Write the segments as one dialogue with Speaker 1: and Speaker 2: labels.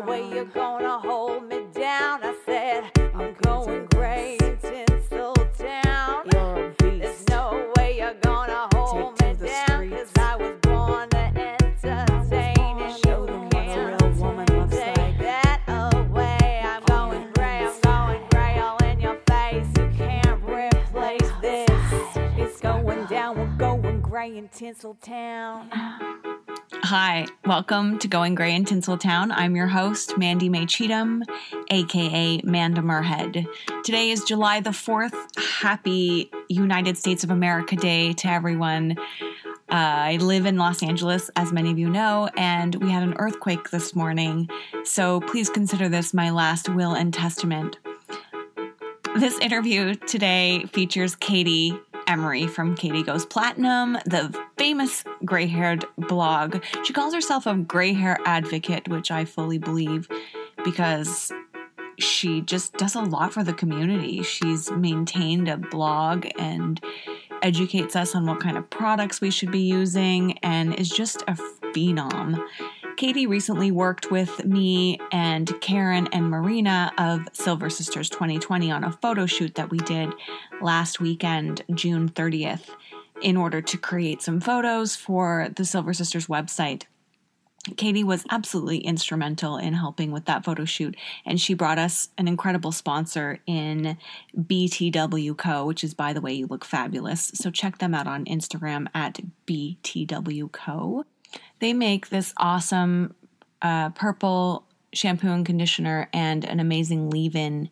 Speaker 1: way you're gonna hold me down. I said, I'm going gray in Tinseltown.
Speaker 2: You're a beast.
Speaker 1: There's no way you're gonna hold me down, 'cause I was born to entertain, and
Speaker 2: Show them
Speaker 1: you
Speaker 2: what a
Speaker 1: can't
Speaker 2: real woman looks
Speaker 1: take
Speaker 2: like.
Speaker 1: that away. I'm going gray all in your face. You can't replace this. It's going down, we're going gray in Tinseltown.
Speaker 3: Hi, welcome to Going Gray in Tinseltown. I'm your host, Mandy Mae Cheatham, aka Manda Merhead. Today is July the 4th. Happy United States of America Day to everyone. I live in Los Angeles, as many of you know, and we had an earthquake this morning, so please consider this my last will and testament. This interview today features Katie Emery from Katie Goes Platinum, the famous gray-haired blog. She calls herself a gray hair advocate, which I fully believe because she just does a lot for the community. She's maintained a blog and educates us on what kind of products we should be using and is just a phenom. Katie recently worked with me and Karen and Marina of Silver Sisters 2020 on a photo shoot that we did last weekend, June 30th, in order to create some photos for the Silver Sisters website. Katie was absolutely instrumental in helping with that photo shoot, and she brought us an incredible sponsor in BTW Co., which is, by the way, you look fabulous. So check them out on Instagram at BTW Co. They make this awesome purple shampoo and conditioner and an amazing leave-in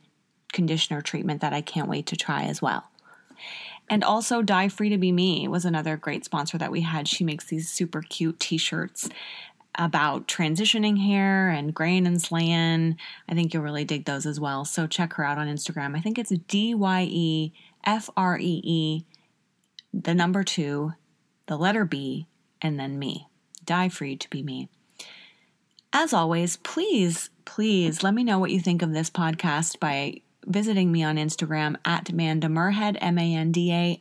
Speaker 3: conditioner treatment that I can't wait to try as well. And also Dye Free to Be Me was another great sponsor that we had. She makes these super cute t-shirts about transitioning hair and graying and slaying. I think you'll really dig those as well. So check her out on Instagram. I think it's DYEFREE, the number 2, the letter B, and then me. Dye Free to Be Me. As always, please let me know what you think of this podcast by visiting me on Instagram at Manda Merhead, MandaMurhead.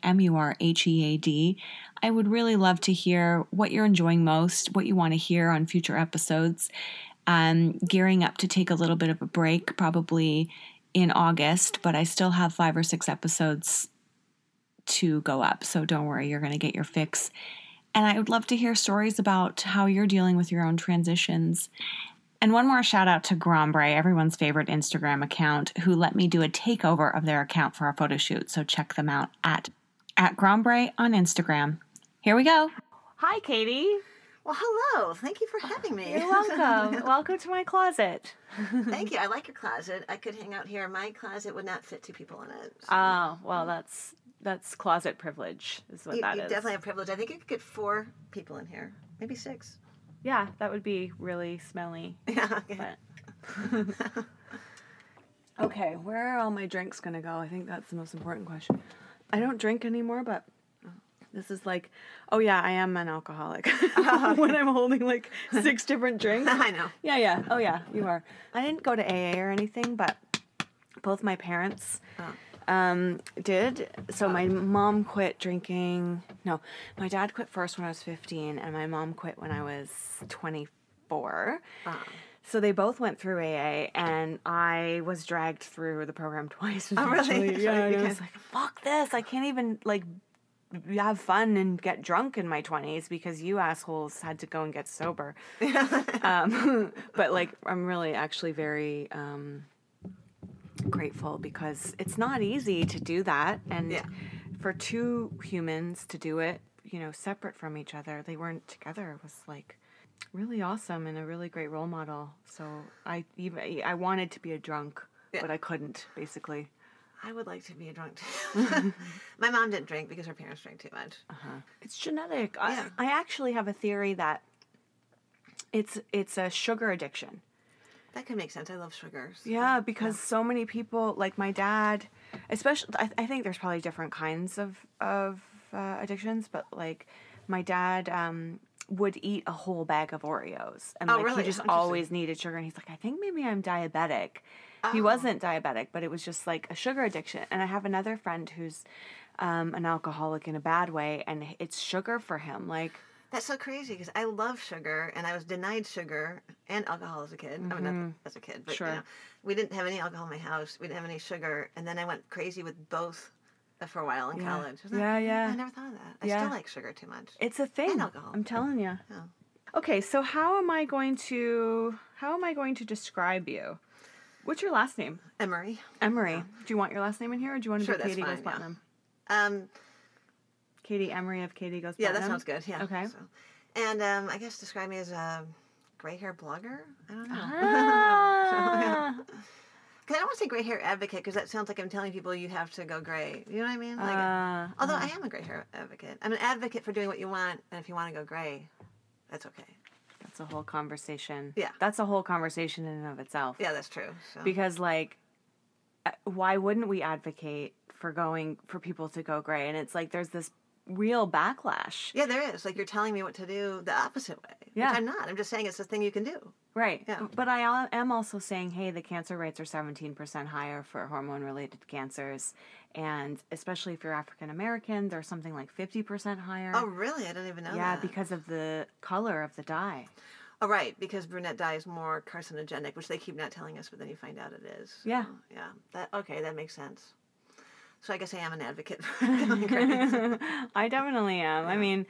Speaker 3: I would really love to hear what you're enjoying most, what you want to hear on future episodes. I'm gearing up to take a little bit of a break, probably in August, but I still have 5 or 6 episodes to go up, so don't worry, you're going to get your fix. And I would love to hear stories about how you're dealing with your own transitions. And one more shout out to Grombre, everyone's favorite Instagram account, who let me do a takeover of their account for our photo shoot. So check them out at Grombre on Instagram. Here we go. Hi, Katie.
Speaker 2: Well, hello. Thank you for having me.
Speaker 3: You're welcome. Welcome to my closet.
Speaker 2: Thank you. I like your closet. I could hang out here. My closet would not fit 2 people in it. So.
Speaker 3: Oh, well, that's closet privilege is what that
Speaker 2: you
Speaker 3: is.
Speaker 2: Definitely have privilege. I think you could get 4 people in here. Maybe 6.
Speaker 3: Yeah, that would be really smelly.
Speaker 2: Yeah. Okay.
Speaker 3: Okay, where are all my drinks going to go? I think that's the most important question. I don't drink anymore, but this is like, oh yeah, I am an alcoholic. When I'm holding like 6 different drinks.
Speaker 2: I know.
Speaker 3: Yeah. Oh yeah, you are. I didn't go to AA or anything, but both my parents did. So my mom quit drinking. No, my dad quit first when I was 15, and my mom quit when I was 24. So they both went through AA, and I was dragged through the program twice.
Speaker 2: Oh, really?
Speaker 3: Yeah, I was like, fuck this. I can't even, like, have fun and get drunk in my 20s because you assholes had to go and get sober. But, like, I'm really actually very grateful because it's not easy to do that. And for 2 humans to do it, you know, separate from each other, they weren't together, was, like, really awesome and a really great role model. So I wanted to be a drunk, but I couldn't, basically.
Speaker 2: I would like to be a drunk too. My mom didn't drink because her parents drank too much.
Speaker 3: It's genetic.
Speaker 2: Yeah.
Speaker 3: I actually have a theory that it's a sugar addiction.
Speaker 2: That could make sense. I love sugars.
Speaker 3: Yeah, because so many people, like my dad, especially, I think there's probably different kinds of addictions, but like my dad would eat a whole bag of Oreos. And like
Speaker 2: really?
Speaker 3: He just always needed sugar. And he's like, I think maybe I'm diabetic. He wasn't diabetic, but it was just like a sugar addiction. And I have another friend who's an alcoholic in a bad way, and it's sugar for him. Like,
Speaker 2: That's so crazy because I love sugar, and I was denied sugar and alcohol as a kid. I mean, not as a kid, but
Speaker 3: Sure.
Speaker 2: we didn't have any alcohol in my house. We didn't have any sugar, and then I went crazy with both for a while in college. I was like, I never thought of that. I still like sugar too much.
Speaker 3: It's a thing.
Speaker 2: And alcohol.
Speaker 3: I'm telling you.
Speaker 2: Yeah.
Speaker 3: Okay, so how am I going to describe you? What's your last name?
Speaker 2: Emery.
Speaker 3: Emery. Do you want your last name in here, or do you want to
Speaker 2: Sure,
Speaker 3: be
Speaker 2: that's
Speaker 3: Katie
Speaker 2: fine,
Speaker 3: Goes Platinum?
Speaker 2: Yeah.
Speaker 3: Katie Emery of Katie Goes
Speaker 2: Yeah,
Speaker 3: Platinum?
Speaker 2: that sounds good. Yeah.
Speaker 3: Okay.
Speaker 2: So. And I guess describe me as a gray hair blogger? I don't know.
Speaker 3: Ah.
Speaker 2: Because I don't want to say gray hair advocate because that sounds like I'm telling people you have to go gray. You know what I mean? Like, although I am a gray hair advocate. I'm an advocate for doing what you want, and if you want to go gray, that's okay.
Speaker 3: That's a whole conversation.
Speaker 2: Yeah.
Speaker 3: That's a whole conversation in and of itself.
Speaker 2: Yeah, that's true. So.
Speaker 3: Because, like, why wouldn't we advocate for people to go gray? And it's like there's this real backlash.
Speaker 2: Yeah, there is. Like, you're telling me what to do the opposite way.
Speaker 3: Yeah.
Speaker 2: Which I'm not. I'm just saying it's a thing you can do.
Speaker 3: Right.
Speaker 2: Yeah.
Speaker 3: But I am also saying, hey, the cancer rates are 17% higher for hormone-related cancers. And especially if you're African American, they're something like 50% higher.
Speaker 2: Oh, really? I didn't even know that.
Speaker 3: Yeah, because of the color of the dye.
Speaker 2: Oh, right. Because brunette dye is more carcinogenic, which they keep not telling us, but then you find out it is.
Speaker 3: Yeah.
Speaker 2: So, yeah. That makes sense. So I guess I am an advocate for going gray.
Speaker 3: I definitely am. Yeah. I mean,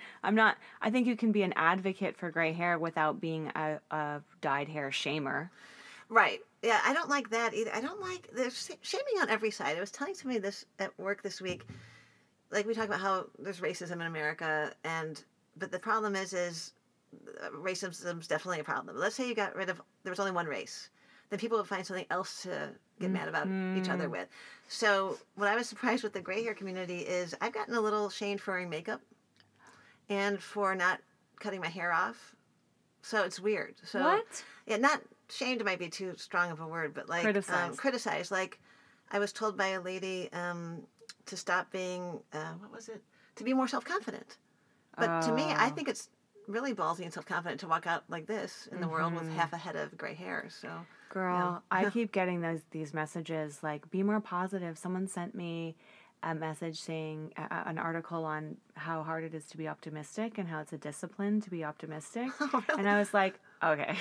Speaker 3: I think you can be an advocate for gray hair without being a dyed hair shamer.
Speaker 2: Right. Yeah, I don't like that either. I don't like, there's shaming on every side. I was telling somebody this at work this week. Like, we talk about how there's racism in America, but the problem is racism's definitely a problem. Let's say there was only one race. Then people would find something else to get mad about each other with. So what I was surprised with the gray hair community is I've gotten a little shamed for wearing makeup and for not cutting my hair off. So it's weird. So,
Speaker 3: what?
Speaker 2: Yeah, not shamed might be too strong of a word, but like criticized. Like, I was told by a lady to stop being, to be more self-confident. But to me, I think it's really ballsy and self-confident to walk out like this in the world with half a head of gray hair. So,
Speaker 3: girl, I keep getting these messages like, be more positive. Someone sent me a message saying an article on how hard it is to be optimistic and how it's a discipline to be optimistic.
Speaker 2: Oh, really?
Speaker 3: And I was like, okay.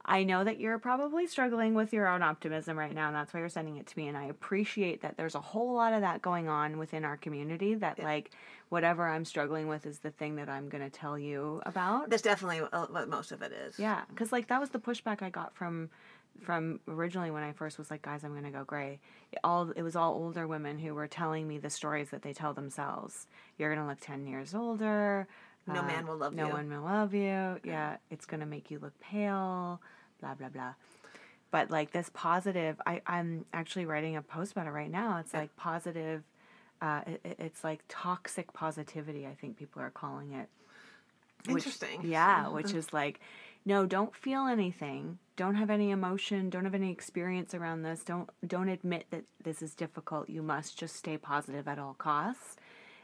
Speaker 3: I know that you're probably struggling with your own optimism right now, and that's why you're sending it to me. And I appreciate that there's a whole lot of that going on within our community, that like whatever I'm struggling with is the thing that I'm going to tell you about.
Speaker 2: That's definitely what most of it is.
Speaker 3: Yeah, because like that was the pushback I got from originally when I first was like, guys, I'm going to go gray. It was all older women who were telling me the stories that they tell themselves. You're going to look 10 years older.
Speaker 2: No man will love you.
Speaker 3: No one will love you. Yeah, it's going to make you look pale, blah, blah, blah. But like this positive, I'm actually writing a post about it right now. It's like positive, it's like toxic positivity, I think people are calling it.
Speaker 2: Interesting.
Speaker 3: Which is like, no, don't feel anything. Don't have any emotion. Don't have any experience around this. Don't admit that this is difficult. You must just stay positive at all costs.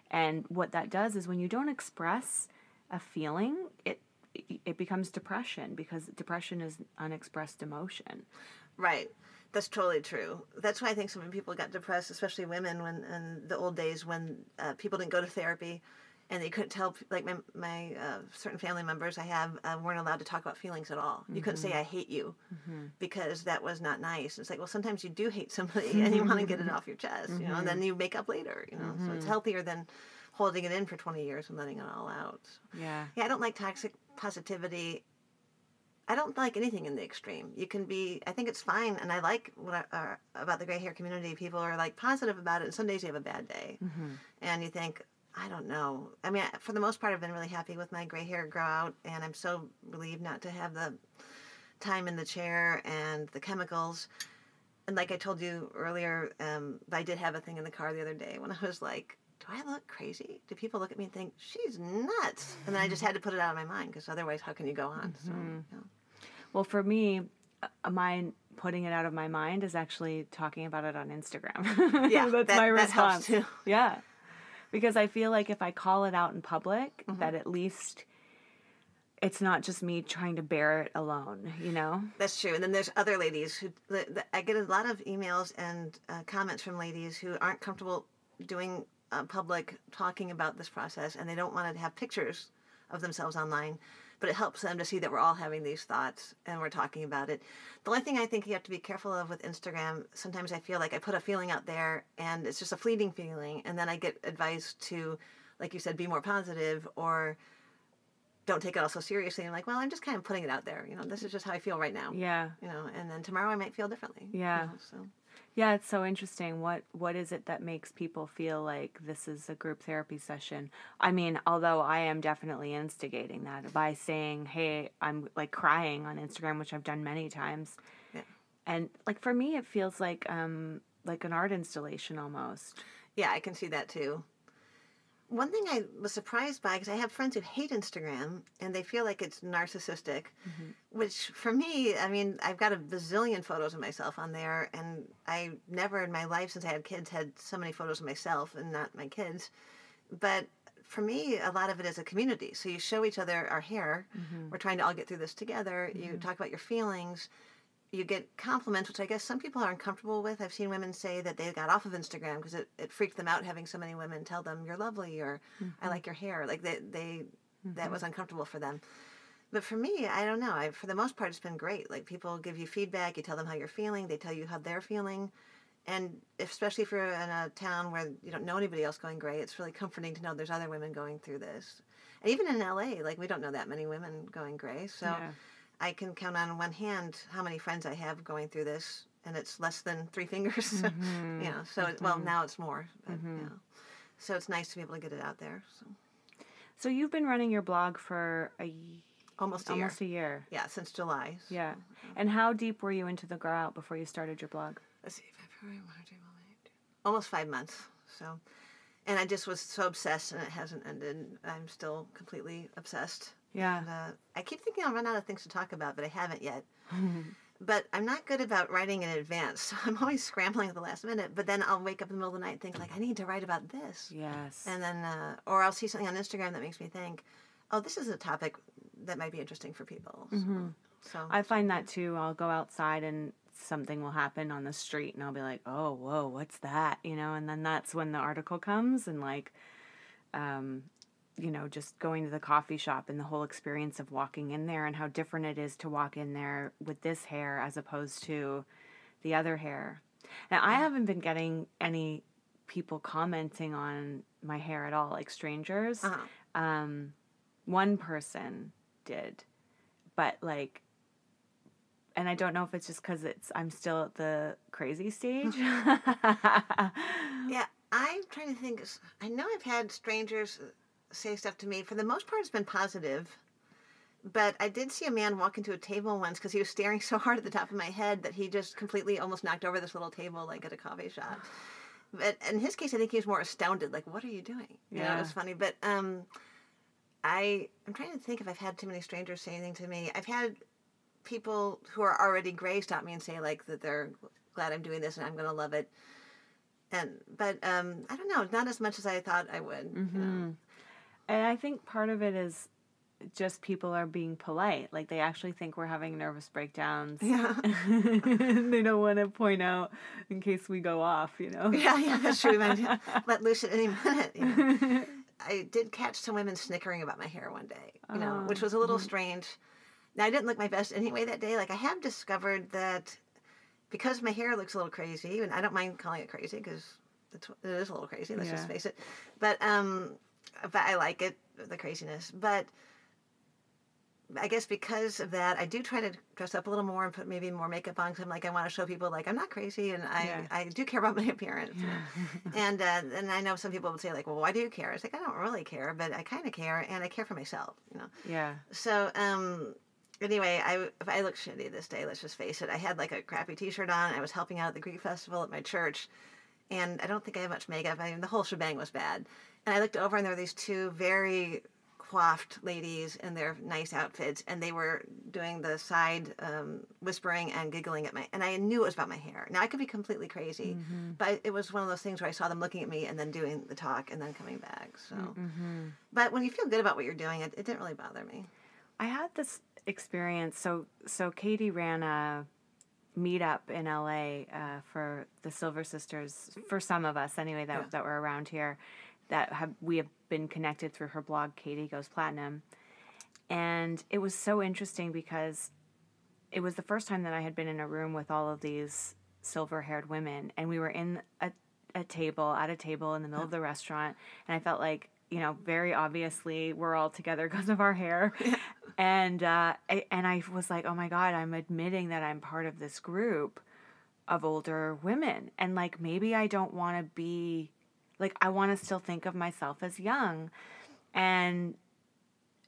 Speaker 3: And what that does is when you don't express a feeling, it becomes depression, because depression is unexpressed emotion.
Speaker 2: Right. That's totally true. That's why I think so many people got depressed, especially women, when in the old days when people didn't go to therapy and they couldn't tell, like my certain family members I have weren't allowed to talk about feelings at all. You couldn't say I hate you because that was not nice. It's like, well, sometimes you do hate somebody and you want to get it off your chest, you know, and then you make up later, you know. So it's healthier than holding it in for 20 years and letting it all out.
Speaker 3: Yeah.
Speaker 2: Yeah, I don't like toxic positivity. I don't like anything in the extreme. You can be, I think it's fine, and I like about the gray hair community. People are like positive about it, and some days you have a bad day. And you think, I don't know. I mean, for the most part, I've been really happy with my gray hair grow out, and I'm so relieved not to have the time in the chair and the chemicals. And like I told you earlier, I did have a thing in the car the other day when I was like, do I look crazy? Do people look at me and think, she's nuts? And then I just had to put it out of my mind, because otherwise, how can you go on? So,
Speaker 3: Well, for me, mine putting it out of my mind is actually talking about it on Instagram.
Speaker 2: Yeah,
Speaker 3: that's my response.
Speaker 2: That helps too.
Speaker 3: Yeah. Because I feel like if I call it out in public, that at least it's not just me trying to bear it alone, you know?
Speaker 2: That's true. And then there's other ladies who, I get a lot of emails and comments from ladies who aren't comfortable doing public talking about this process, and they don't want to have pictures of themselves online, but it helps them to see that we're all having these thoughts and we're talking about it. The only thing I think you have to be careful of with Instagram, sometimes I feel like I put a feeling out there and it's just a fleeting feeling, and then I get advice to, like you said, be more positive or don't take it all so seriously. I'm like, well, I'm just kind of putting it out there. This is just how I feel right now.
Speaker 3: Yeah.
Speaker 2: And then tomorrow I might feel differently.
Speaker 3: Yeah.
Speaker 2: So.
Speaker 3: Yeah, it's so interesting. What is it that makes people feel like this is a group therapy session? I mean, although I am definitely instigating that by saying, hey, I'm like crying on Instagram, which I've done many times.
Speaker 2: Yeah.
Speaker 3: And like for me, it feels like an art installation almost.
Speaker 2: Yeah, I can see that too. One thing I was surprised by, because I have friends who hate Instagram and they feel like it's narcissistic, which for me, I mean, I've got a bazillion photos of myself on there, and I never in my life since I had kids had so many photos of myself and not my kids. But for me, a lot of it is a community. So you show each other our hair. We're trying to all get through this together. You talk about your feelings. You get compliments, which I guess some people are uncomfortable with. I've seen women say that they got off of Instagram because it freaked them out having so many women tell them you're lovely or I like your hair. Like that was uncomfortable for them. But for me, I don't know. For the most part, it's been great. Like people give you feedback. You tell them how you're feeling. They tell you how they're feeling. And especially if you're in a town where you don't know anybody else going gray, it's really comforting to know there's other women going through this. And even in LA, like we don't know that many women going gray. So. Yeah. I can count on one hand how many friends I have going through this, and it's less than 3 fingers. So well, now it's more. But, so it's nice to be able to get it out there.
Speaker 3: So you've been running your blog for
Speaker 2: almost a year.
Speaker 3: Yeah,
Speaker 2: since July. So.
Speaker 3: Yeah. And how deep were you into the Grow Out before you started your blog?
Speaker 2: Let's see, almost 5 months. So, and I just was so obsessed, and it hasn't ended. I'm still completely obsessed.
Speaker 3: Yeah.
Speaker 2: And, I keep thinking I'll run out of things to talk about, but I haven't yet. But I'm not good about writing in advance, so I'm always scrambling at the last minute. But then I'll wake up in the middle of the night and think, like, I need to write about this.
Speaker 3: Yes.
Speaker 2: And then, or I'll see something on Instagram that makes me think, oh, this is a topic that might be interesting for people. So
Speaker 3: I find that too. I'll go outside and something will happen on the street, and I'll be like, oh, whoa, what's that? And then that's when the article comes, and like, just going to the coffee shop and the whole experience of walking in there and how different it is to walk in there with this hair as opposed to the other hair. Now, I haven't been getting any people commenting on my hair at all, like strangers. One person did, but like, and I don't know if it's just because I'm still at the crazy stage.
Speaker 2: Yeah, I'm trying to think. I know I've had strangers say stuff to me. For the most part, it's been positive. But I did see a man walk into a table once because he was staring so hard at the top of my head that he just completely almost knocked over this little table like at a coffee shop. But in his case, I think he was more astounded. Like, what are you doing? It was funny. But I'm trying to think if I've had too many strangers say anything to me. I've had people who are already gray stop me and say like that they're glad I'm doing this and I'm going to love it. But I don't know, not as much as I thought I would.
Speaker 3: And I think part of it is just people are being polite. Like they actually think we're having nervous breakdowns.
Speaker 2: Yeah.
Speaker 3: They don't want to point out in case we go off,
Speaker 2: Yeah, that's true. Let loose at any minute. I did catch some women snickering about my hair one day, which was a little strange. Now, I didn't look my best anyway that day. Like, I have discovered that because my hair looks a little crazy, and I don't mind calling it crazy because it is a little crazy, let's just face it. But I like it, the craziness. But I guess because of that, I do try to dress up a little more and put maybe more makeup on because I'm like, I want to show people, like, I'm not crazy, and I do care about my appearance. And I know some people would say, like, well, why do you care? It's like, I don't really care, but I kind of care, and I care for myself,
Speaker 3: Yeah.
Speaker 2: So, anyway, if I look shitty this day, let's just face it. I had like a crappy t-shirt on. I was helping out at the Greek festival at my church, and I don't think I had much makeup. I mean, the whole shebang was bad. And I looked over, and there were these two very coiffed ladies in their nice outfits, and they were doing the side whispering and giggling at and I knew it was about my hair. Now, I could be completely crazy, but it was one of those things where I saw them looking at me and then doing the talk and then coming back. So, but when you feel good about what you're doing, it didn't really bother me.
Speaker 3: I had this experience. So Katie ran a meetup in LA for the Silver Sisters, for some of us anyway that were around here, we have been connected through her blog, Katie Goes Platinum. And it was so interesting because it was the first time that I had been in a room with all of these silver-haired women, and we were in a table in the middle of the restaurant, and I felt like, you know, very obviously we're all together because of our hair. Yeah. And I was like, oh my God, I'm admitting that I'm part of this group of older women. And like, maybe I don't want to be, like, I want to still think of myself as young. And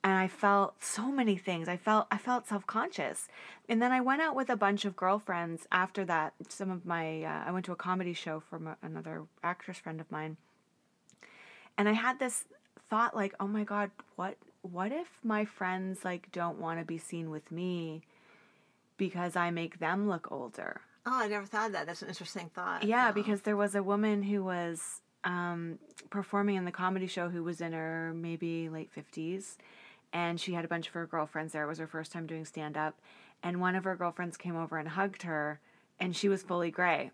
Speaker 3: I felt so many things. I felt self-conscious. And then I went out with a bunch of girlfriends after that. Some of my, I went to a comedy show from another actress friend of mine. And I had this thought like, oh my God, what if my friends like don't want to be seen with me because I make them look older?
Speaker 2: Oh, I never thought of that. That's an interesting thought.
Speaker 3: Yeah,
Speaker 2: Oh.
Speaker 3: because there was a woman who was performing in the comedy show who was in her maybe late 50s. And she had a bunch of her girlfriends there. It was her first time doing stand-up. And one of her girlfriends came over and hugged her, and she was fully gray.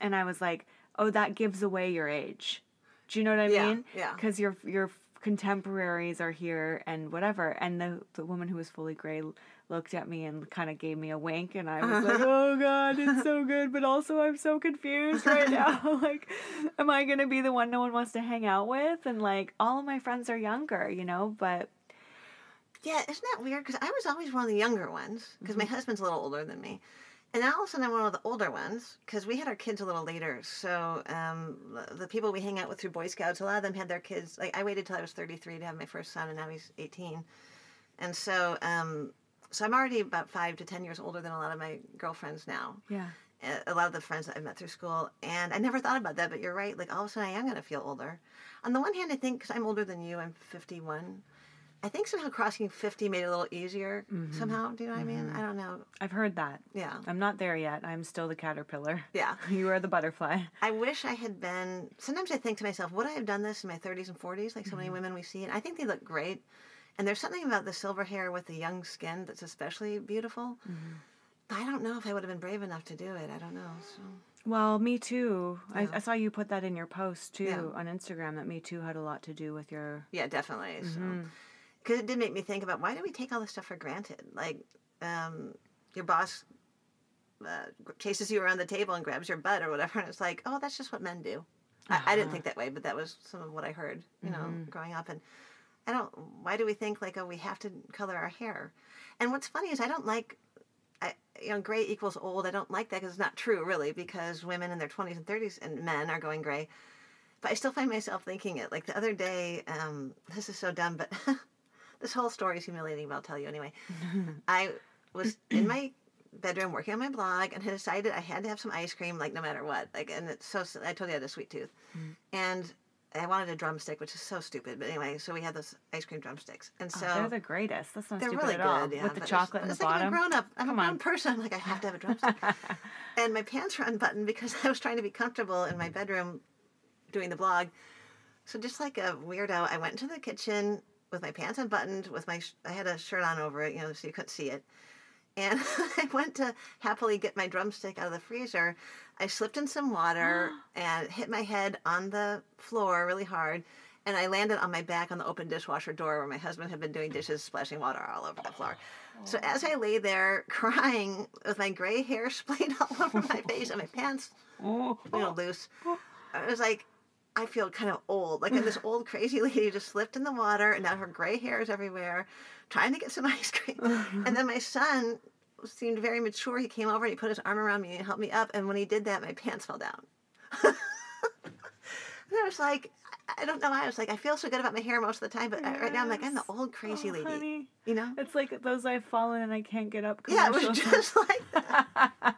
Speaker 3: And I was like, oh, that gives away your age. Do you know what I mean?
Speaker 2: Yeah.
Speaker 3: Because your contemporaries are here and whatever. And the woman who was fully gray looked at me and kind of gave me a wink. And I was like, oh, God, it's so good. But also I'm so confused right now. Like, am I going to be the one no one wants to hang out with? And, like, all of my friends are younger, you know, but...
Speaker 2: Yeah, isn't that weird? Because I was always one of the younger ones, because my husband's a little older than me. And now all of a sudden I'm one of the older ones, because we had our kids a little later. So the people we hang out with through Boy Scouts, a lot of them had their kids. Like, I waited till I was 33 to have my first son, and now he's 18. And so so I'm already about 5 to 10 years older than a lot of my girlfriends now.
Speaker 3: Yeah.
Speaker 2: A lot of the friends that I've met through school. And I never thought about that, but you're right. Like, all of a sudden I am going to feel older. On the one hand, I think, because I'm older than you, I'm 51. I think somehow crossing 50 made it a little easier somehow. Do you know what I mean? I don't know.
Speaker 3: I've heard that.
Speaker 2: Yeah.
Speaker 3: I'm not there yet. I'm still the caterpillar.
Speaker 2: Yeah.
Speaker 3: You are the butterfly.
Speaker 2: I wish I had been... Sometimes I think to myself, would I have done this in my 30s and 40s, like so many women we see? And I think they look great. And there's something about the silver hair with the young skin that's especially beautiful. But I don't know if I would have been brave enough to do it. I don't know. So...
Speaker 3: Well, Me Too.
Speaker 2: Yeah.
Speaker 3: I saw you put that in your post, too, on Instagram, that Me Too had a lot to do with your...
Speaker 2: Yeah, definitely. So... Because it did make me think about, why do we take all this stuff for granted? Like, your boss chases you around the table and grabs your butt or whatever, and it's like, oh, that's just what men do. I didn't think that way, but that was some of what I heard, you know, growing up. And why do we think, like, oh, we have to color our hair? And what's funny is I don't like, gray equals old. I don't like that, because it's not true, really, because women in their 20s and 30s and men are going gray. But I still find myself thinking it. Like, the other day, this is so dumb, but... This whole story is humiliating, but I'll tell you anyway. I was in my bedroom working on my blog and had decided I had to have some ice cream, like, no matter what. Like, and it's so... I told you I had a sweet tooth. And I wanted a drumstick, which is so stupid. But anyway, so we had those ice cream drumsticks. And so...
Speaker 3: they're the greatest. That's not
Speaker 2: they're
Speaker 3: stupid
Speaker 2: really
Speaker 3: at all.
Speaker 2: good, yeah.
Speaker 3: With the chocolate in the
Speaker 2: it's like
Speaker 3: bottom.
Speaker 2: I'm a grown-up. I'm
Speaker 3: Come
Speaker 2: a grown
Speaker 3: on.
Speaker 2: person. I'm like, I have to have a drumstick. And my pants were unbuttoned because I was trying to be comfortable in my bedroom doing the blog. So just like a weirdo, I went into the kitchen... with my pants unbuttoned, I had a shirt on over it, so you couldn't see it. And I went to happily get my drumstick out of the freezer. I slipped in some water and hit my head on the floor really hard. And I landed on my back on the open dishwasher door where my husband had been doing dishes, splashing water all over the floor. So as I lay there crying with my gray hair splayed all over my face and my pants, loose, I was like, I feel kind of old. Like, I'm this old crazy lady who just slipped in the water, and now her gray hair is everywhere, trying to get some ice cream. And then my son seemed very mature. He came over and he put his arm around me and helped me up. And when he did that, my pants fell down. And I was like, I don't know why. I was like, I feel so good about my hair most of the time, but right now I'm like, I'm the old crazy lady.
Speaker 3: Honey.
Speaker 2: You know?
Speaker 3: It's like those I've fallen and I can't get up.
Speaker 2: Yeah, it was just like that.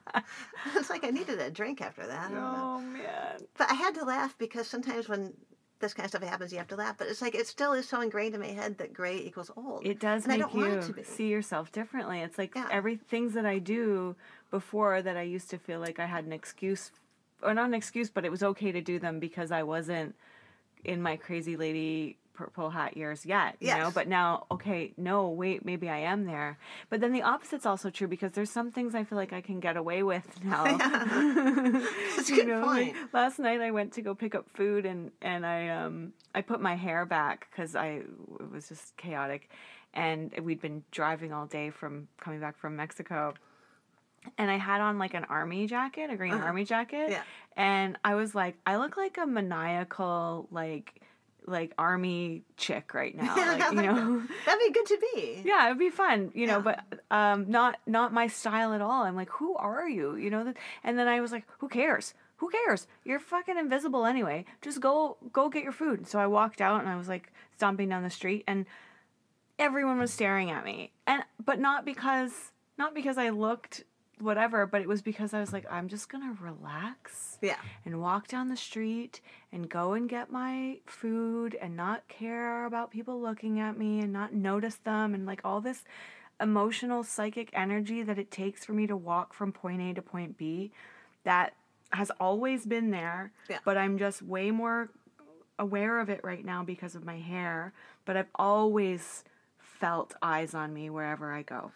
Speaker 2: It's like I needed a drink after that. I don't know.
Speaker 3: Oh, man.
Speaker 2: But I had to laugh because sometimes when this kind of stuff happens, you have to laugh. But it's like, it still is so ingrained in my head that gray equals old.
Speaker 3: It does
Speaker 2: and I
Speaker 3: make
Speaker 2: don't want it to
Speaker 3: you
Speaker 2: be.
Speaker 3: see yourself differently. It's like
Speaker 2: Yeah.
Speaker 3: things that I do before that I used to feel like I had an excuse, or not an excuse, but it was okay to do them because I wasn't in my crazy lady purple hat years yet, you know, but now, okay, no, wait, maybe I am there. But then the opposite's also true, because there's some things I feel like I can get away with now.
Speaker 2: That's a good point.
Speaker 3: Like, last night I went to go pick up food and I put my hair back because it was just chaotic. and we'd been driving all day from coming back from Mexico. And I had on like an army jacket, a green army jacket.
Speaker 2: Yeah.
Speaker 3: And I was like, I look like a maniacal, like army chick right now. Like, you know.
Speaker 2: That'd be good to be.
Speaker 3: Yeah, it'd be fun, you know, but not my style at all. I'm like, who are you? You know, and then I was like, who cares? Who cares? You're fucking invisible anyway. Just go get your food. So I walked out and I was like stomping down the street and everyone was staring at me. But not because I looked whatever, but it was because I was like, I'm just gonna relax and walk down the street and go and get my food and not care about people looking at me and not notice them and like all this emotional psychic energy that it takes for me to walk from point A to point B that has always been there, but I'm just way more aware of it right now because of my hair, but I've always felt eyes on me wherever I go.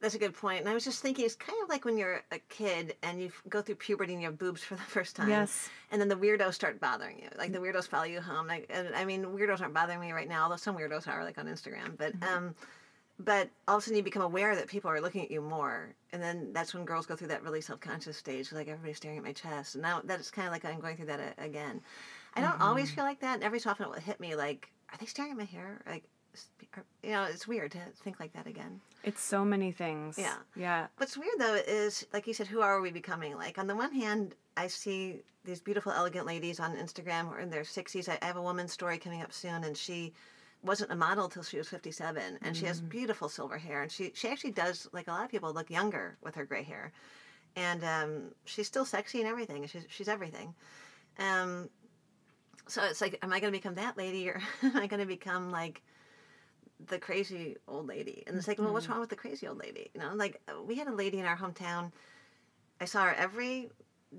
Speaker 2: That's a good point. And I was just thinking, it's kind of like when you're a kid and you go through puberty and you have boobs for the first time.
Speaker 3: Yes.
Speaker 2: And then the weirdos start bothering you. Like the weirdos follow you home. Like, and, I mean, weirdos aren't bothering me right now, although some weirdos are, like on Instagram. But all of a sudden you become aware that people are looking at you more. And then that's when girls go through that really self-conscious stage. Like everybody's staring at my chest. And now that's kind of like I'm going through that again. I don't always feel like that. And every so often it will hit me like, are they staring at my hair? Like, you know, it's weird to think like that again.
Speaker 3: It's so many things.
Speaker 2: Yeah.
Speaker 3: Yeah.
Speaker 2: What's weird, though, is, like you said, who are we becoming? Like, on the one hand, I see these beautiful, elegant ladies on Instagram who are in their 60s. I have a woman's story coming up soon, and she wasn't a model till she was 57, and she has beautiful silver hair, and she actually does, like a lot of people, look younger with her gray hair. And she's still sexy and everything. She's everything. So it's like, am I going to become that lady, or am I going to become, like, the crazy old lady? And it's like, well, what's wrong with the crazy old lady? You know, like we had a lady in our hometown. I saw her every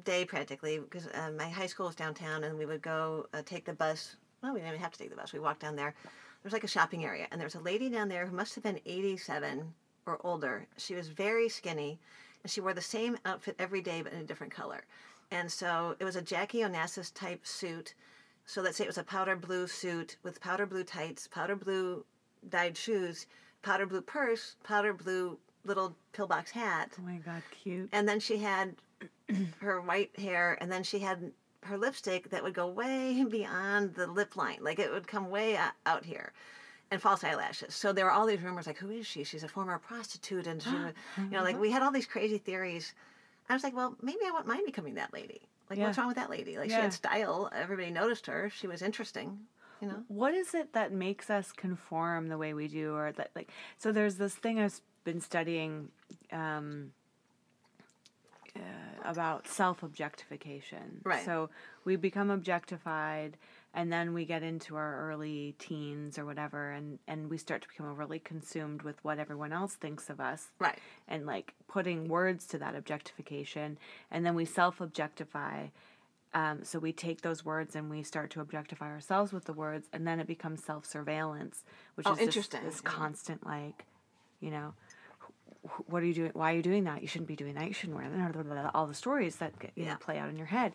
Speaker 2: day practically because my high school was downtown, and we would go take the bus. Well, we didn't even have to take the bus. We walked down there. There was like a shopping area, and there was a lady down there who must have been 87 or older. She was very skinny, and she wore the same outfit every day but in a different color. And so it was a Jackie Onassis type suit. So let's say it was a powder blue suit with powder blue tights, powder blue dyed shoes, powder blue purse, powder blue little pillbox hat.
Speaker 3: Oh my God, cute.
Speaker 2: And then she had her white hair, and then she had her lipstick that would go way beyond the lip line. Like it would come way out here. And false eyelashes. So there were all these rumors like, who is she? She's a former prostitute. And she would, you know, like we had all these crazy theories. I was like, well, maybe I wouldn't mind becoming that lady. Like, what's wrong with that lady? Like, she had style. Everybody noticed her. She was interesting. You know?
Speaker 3: What is it that makes us conform the way we do, or that, like, so there's this thing I've been studying about self-objectification.
Speaker 2: Right.
Speaker 3: So we become objectified, and then we get into our early teens or whatever, and we start to become overly consumed with what everyone else thinks of us.
Speaker 2: Right.
Speaker 3: And like putting words to that objectification, and then we self-objectify. So we take those words and we start to objectify ourselves with the words, and then it becomes self-surveillance, which is
Speaker 2: interesting.
Speaker 3: This constant, like, you know, what are you doing? Why are you doing that? You shouldn't be doing that. You shouldn't wear that. All the stories that you know, play out in your head.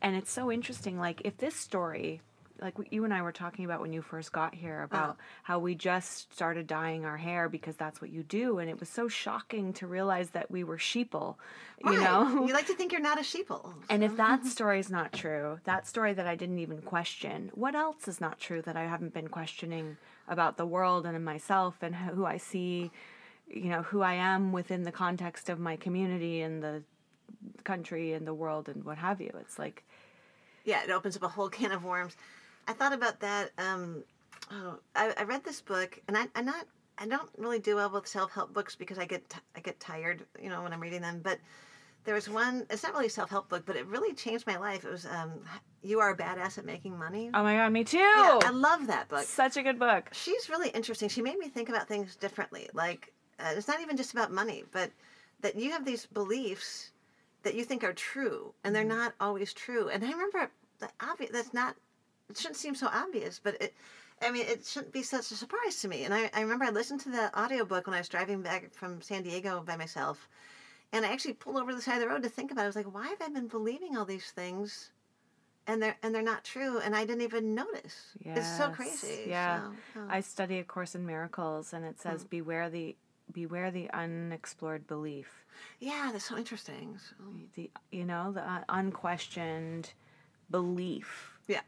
Speaker 3: And it's so interesting. Like, if this story, like you and I were talking about when you first got here, about how we just started dyeing our hair because that's what you do. And it was so shocking to realize that we were sheeple, you know?
Speaker 2: You like to think you're not a sheeple.
Speaker 3: And if that story is not true, that story that I didn't even question, what else is not true that I haven't been questioning about the world and in myself and who I see, you know, who I am within the context of my community and the country and the world and what have you? It's like...
Speaker 2: Yeah, it opens up a whole can of worms. I thought about that. I read this book, and I don't really do well with self-help books because I get tired, you know, when I'm reading them. But there was one. It's not really a self-help book, but it really changed my life. It was "You Are a Badass at Making Money."
Speaker 3: Oh my God, me too.
Speaker 2: Yeah, I love that book.
Speaker 3: Such a good book.
Speaker 2: She's really interesting. She made me think about things differently. Like it's not even just about money, but that you have these beliefs that you think are true, and they're not always true. And I remember that's not. It shouldn't seem so obvious, but it shouldn't be such a surprise to me. And I remember I listened to the audiobook when I was driving back from San Diego by myself, and I actually pulled over to the side of the road to think about it. I was like, why have I been believing all these things they're not true, and I didn't even notice. It's so
Speaker 3: Yes.
Speaker 2: crazy.
Speaker 3: Yeah.
Speaker 2: So,
Speaker 3: I study A Course in Miracles, and it says, beware the unexplored belief.
Speaker 2: yeah, that's so interesting. So,
Speaker 3: The unquestioned belief.
Speaker 2: yeah.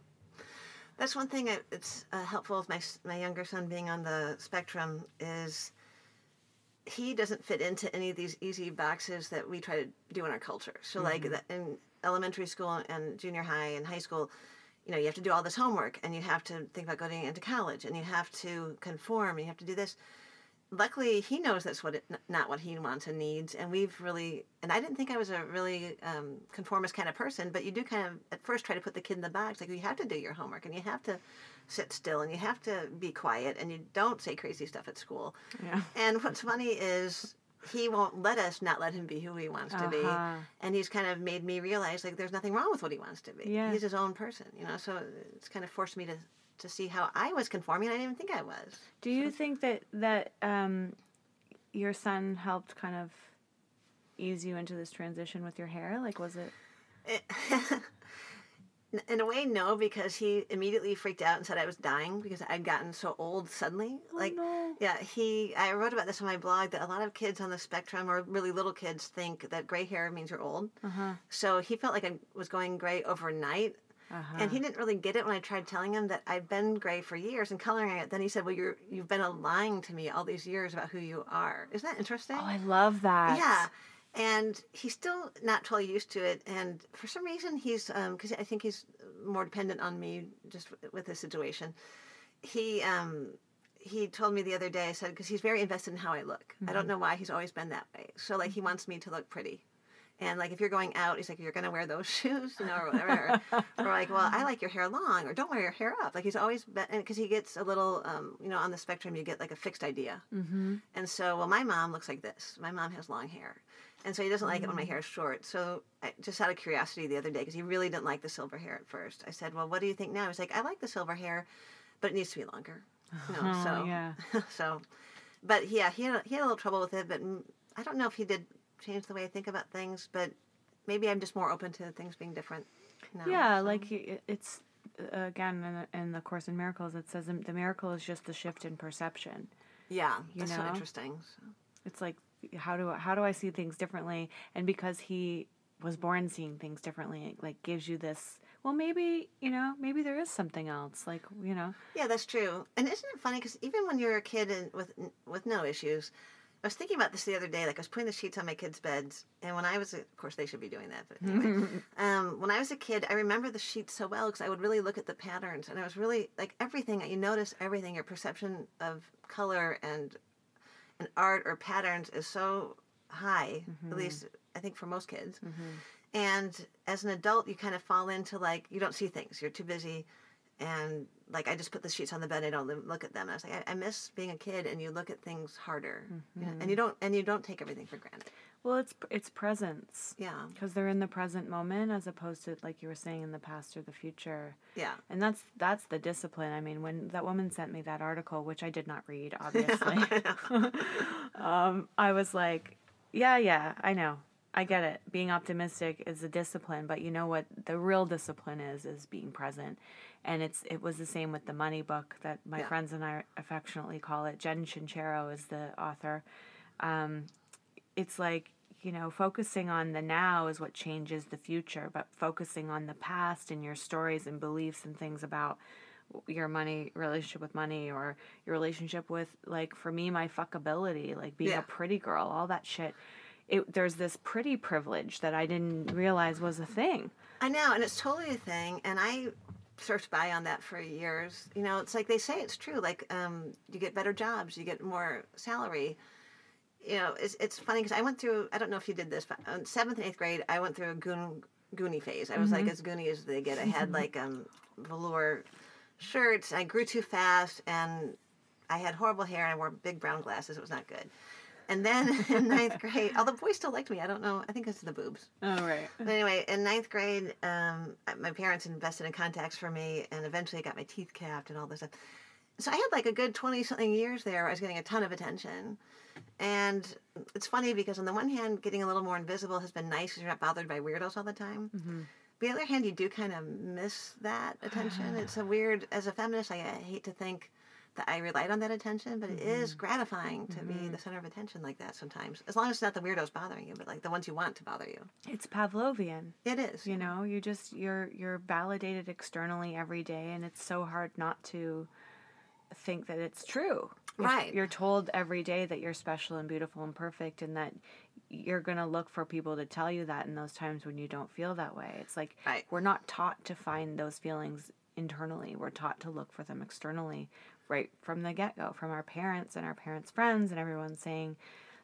Speaker 2: That's one thing it's helpful with my younger son being on the spectrum is he doesn't fit into any of these easy boxes that we try to do in our culture. So like in elementary school and junior high and high school, you have to do all this homework and you have to think about going into college and you have to conform and you have to do this. Luckily, he knows that's not what he wants and needs, and I didn't think I was a really conformist kind of person, but you do kind of at first try to put the kid in the box, like you have to do your homework and you have to sit still and you have to be quiet and you don't say crazy stuff at school.
Speaker 3: Yeah.
Speaker 2: And what's funny is he won't let us not let him be who he wants to be, and he's kind of made me realize like there's nothing wrong with what he wants to be.
Speaker 3: Yeah.
Speaker 2: He's his own person, so it's kind of forced me to see how I was conforming. I didn't even think I was.
Speaker 3: Do you think that your son helped kind of ease you into this transition with your hair? Like, was it?
Speaker 2: In a way, no, because he immediately freaked out and said I was dying because I'd gotten so old suddenly.
Speaker 3: No.
Speaker 2: Yeah, I wrote about this on my blog that a lot of kids on the spectrum, or really little kids, think that gray hair means you're old. So he felt like I was going gray overnight. And he didn't really get it when I tried telling him that I'd been gray for years and coloring it. Then he said, well, you've been lying to me all these years about who you are. Isn't that interesting?
Speaker 3: Oh, I love that.
Speaker 2: Yeah. And he's still not totally used to it. And for some reason, he's, because I think he's more dependent on me just with this situation. He told me the other day, I said, because he's very invested in how I look. I don't know why, he's always been that way. So, like, he wants me to look pretty. And, like, if you're going out, he's like, you're going to wear those shoes, or whatever. Or like, well, I like your hair long, or don't wear your hair up. Like, he's always been, because he gets a little, on the spectrum, you get, like, a fixed idea. And so, well, my mom looks like this. My mom has long hair. And so he doesn't like it when my hair is short. So, just out of curiosity the other day, because he really didn't like the silver hair at first, I said, well, what do you think now? He's like, I like the silver hair, but it needs to be longer.
Speaker 3: Yeah.
Speaker 2: So, but, yeah, he had a little trouble with it, but I don't know if he did change the way I think about things, but maybe I'm just more open to things being different now.
Speaker 3: Yeah, so. Like it's, again, in the Course in Miracles, it says the miracle is just the shift in perception.
Speaker 2: Yeah, that's so interesting. So.
Speaker 3: It's like, how do I see things differently? And because he was born seeing things differently, it like gives you this, well, maybe there is something else, like,
Speaker 2: Yeah, that's true. And isn't it funny, because even when you're a kid and with no issues, I was thinking about this the other day. Like, I was putting the sheets on my kids' beds, and when I was, of course, they should be doing that, but anyway. When I was a kid, I remember the sheets so well because I would really look at the patterns, and I was really, like, everything, you notice everything, your perception of color and art or patterns is so high, at least, I think, for most kids. And as an adult, you kind of fall into, like, you don't see things. You're too busy. And, like, I just put the sheets on the bed and I don't look at them. And I was like, I miss being a kid, and you look at things harder. And you don't take everything for granted.
Speaker 3: Well, it's presence.
Speaker 2: Yeah.
Speaker 3: Because they're in the present moment as opposed to, like you were saying, in the past or the future.
Speaker 2: Yeah.
Speaker 3: And that's the discipline. I mean, when that woman sent me that article, which I did not read, obviously, I was like, yeah, I know. I get it. Being optimistic is a discipline, but you know what the real discipline is being present. And it was the same with the money book that my friends and I affectionately call it. Jen Sincero is the author. It's like, focusing on the now is what changes the future, but focusing on the past and your stories and beliefs and things about your relationship with money, or your relationship with, like, for me, my fuckability, like being a pretty girl, all that shit. There's this pretty privilege that I didn't realize was a thing.
Speaker 2: I know, and it's totally a thing, and I searched by on that for years. It's like they say it's true, like, you get better jobs, you get more salary. It's funny because I went through, I don't know if you did this, but in 7th and 8th grade, I went through a goonie phase. I was like as goony as they get. I had like velour shirts, and I grew too fast, and I had horrible hair, and I wore big brown glasses. It was not good. And then in 9th grade, although boys still liked me, I don't know, I think it's the boobs.
Speaker 3: Oh, right.
Speaker 2: But anyway, in 9th grade, my parents invested in contacts for me, and eventually I got my teeth capped and all this stuff. So I had like a good 20-something years there where I was getting a ton of attention. And it's funny because on the one hand, getting a little more invisible has been nice because you're not bothered by weirdos all the time. the other hand, you do kind of miss that attention. It's a weird, as a feminist, I hate to think that I relied on that attention, but it is gratifying to be the center of attention like that sometimes. As long as it's not the weirdos bothering you, but like the ones you want to bother you.
Speaker 3: It's Pavlovian.
Speaker 2: It is.
Speaker 3: You know, you're validated externally every day, and it's so hard not to think that it's true.
Speaker 2: Right.
Speaker 3: You're told every day that you're special and beautiful and perfect, and that you're going to look for people to tell you that in those times when you don't feel that way. It's like we're not taught to find those feelings internally. We're taught to look for them externally right from the get-go, from our parents and our parents' friends and everyone saying,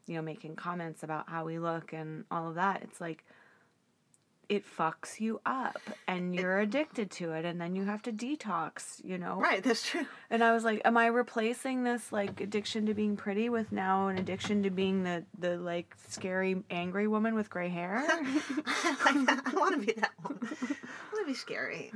Speaker 3: you know, making comments about how we look and all of that. It's like, it fucks you up and you're addicted to it, and then you have to detox, you know?
Speaker 2: Right, that's true.
Speaker 3: And I was like, am I replacing this like addiction to being pretty with now an addiction to being the like scary angry woman with gray hair?
Speaker 2: I want to be that one. I want to be scary.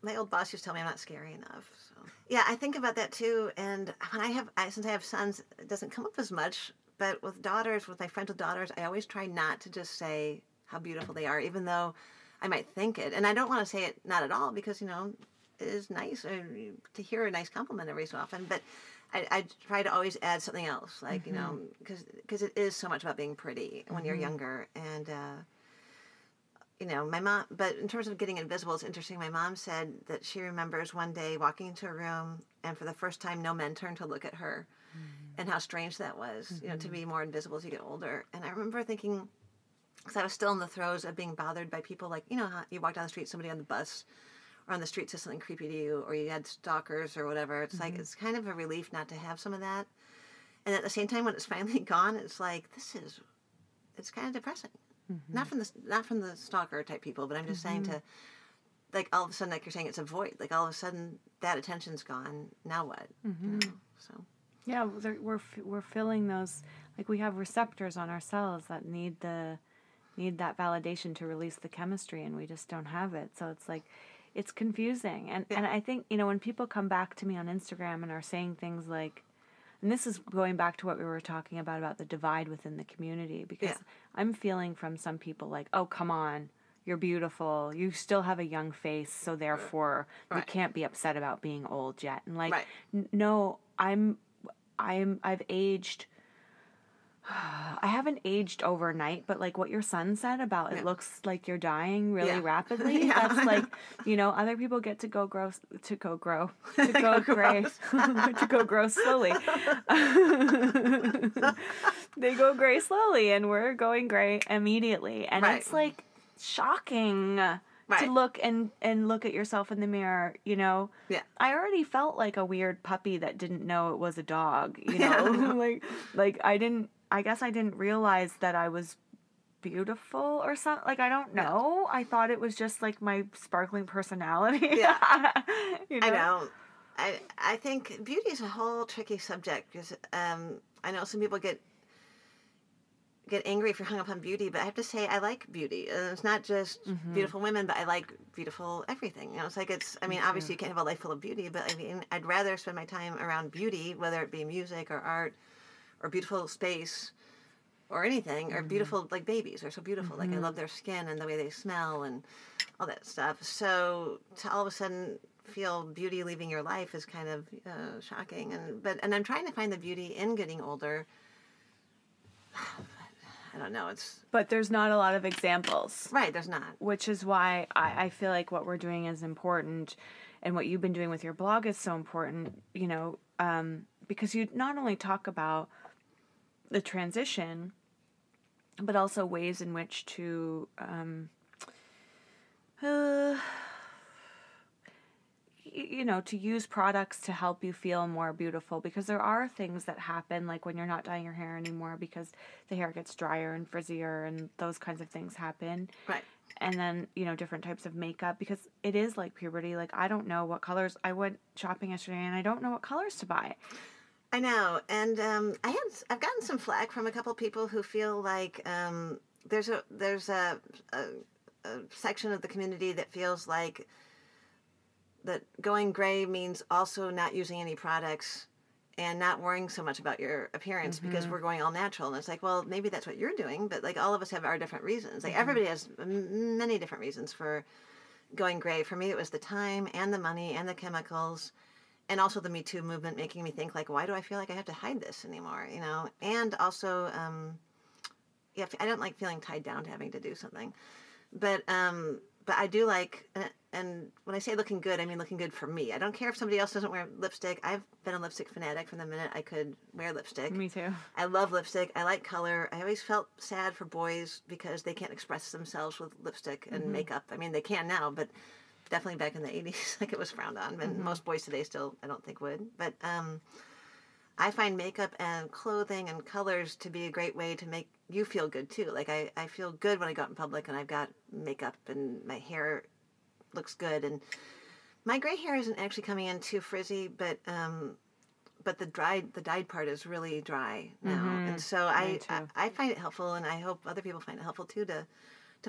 Speaker 2: My old boss used to tell me I'm not scary enough. So yeah, I think about that too. And when since I have sons, it doesn't come up as much. But with daughters, with my friends with daughters, I always try not to just say how beautiful they are, even though I might think it. And I don't want to say it not at all, because, you know, it is nice to hear a nice compliment every so often. But I try to always add something else, like, you know, because it is so much about being pretty when you're younger. And, you know, my mom, but in terms of getting invisible, it's interesting. My mom said that she remembers one day walking into a room, and for the first time, no men turned to look at her, and how strange that was, you know, to be more invisible as you get older. And I remember thinking, because I was still in the throes of being bothered by people, like, you know, how you walk down the street, somebody on the bus or on the street says something creepy to you, or you had stalkers or whatever. It's like, it's kind of a relief not to have some of that. And at the same time, when it's finally gone, it's like, it's kind of depressing. Not from the stalker type people, but I'm just saying to, like, all of a sudden, like you're saying, it's a void. Like, all of a sudden, that attention's gone. Now what? You know? So
Speaker 3: yeah, we're filling those, like, we have receptors on our cells that need that validation to release the chemistry, and we just don't have it. So it's like, it's confusing. And I think, you know, when people come back to me on Instagram and are saying things like, and this is going back to what we were talking about the divide within the community, because I'm feeling from some people like, oh, come on, you're beautiful, you still have a young face, so therefore you can't be upset about being old yet. And like, no, I've aged. I haven't aged overnight, but like what your son said about it looks like you're dying really rapidly. That's like, you know, other people get to go gray, to go slowly. They go gray slowly, and we're going gray immediately. And it's like shocking to look and look at yourself in the mirror, you know? Yeah. I already felt like a weird puppy that didn't know it was a dog, you know? I guess I didn't realize that I was beautiful or something. Like, I don't know. I thought it was just like my sparkling personality. Yeah. You know?
Speaker 2: I know. I think beauty is a whole tricky subject, because I know some people get angry if you're hung up on beauty, but I have to say I like beauty. It's not just beautiful women, but I like beautiful everything. You know, it's like, I mean, obviously you can't have a life full of beauty, but I mean, I'd rather spend my time around beauty, whether it be music or art or beautiful space or anything, or beautiful, like, babies are so beautiful. Like, I love their skin and the way they smell and all that stuff. So to all of a sudden feel beauty leaving your life is kind of shocking. And I'm trying to find the beauty in getting older. I don't know.
Speaker 3: But there's not a lot of examples.
Speaker 2: Right, there's not.
Speaker 3: Which is why I feel like what we're doing is important, and what you've been doing with your blog is so important, you know, because you not only talk about the transition, but also ways in which to you know, to use products to help you feel more beautiful, because there are things that happen, like when you're not dyeing your hair anymore because the hair gets drier and frizzier, and those kinds of things happen. Right. And then, you know, different types of makeup, because it is like puberty. Like, I don't know what colors. I went shopping yesterday and I don't know what colors to buy.
Speaker 2: I know, and I've gotten some flack from a couple people who feel like there's a section of the community that feels like that going gray means also not using any products and not worrying so much about your appearance because we're going all natural. And it's like, well, maybe that's what you're doing, but like all of us have our different reasons. Like everybody has many different reasons for going gray. For me, it was the time and the money and the chemicals, and also the Me Too movement making me think like, why do I feel like I have to hide this anymore? You know, and also, yeah, I don't like feeling tied down to having to do something, but I do like, and when I say looking good, I mean looking good for me. I don't care if somebody else doesn't wear lipstick. I've been a lipstick fanatic from the minute I could wear lipstick.
Speaker 3: Me too.
Speaker 2: I love lipstick. I like color. I always felt sad for boys because they can't express themselves with lipstick and makeup. I mean, they can now, but definitely back in the 80s, like it was frowned on. And most boys today still, I don't think would. But I find makeup and clothing and colors to be a great way to make you feel good too. Like I feel good when I go out in public and I've got makeup and my hair looks good. And my gray hair isn't actually coming in too frizzy, but the dyed part is really dry now. And so I find it helpful, and I hope other people find it helpful too, to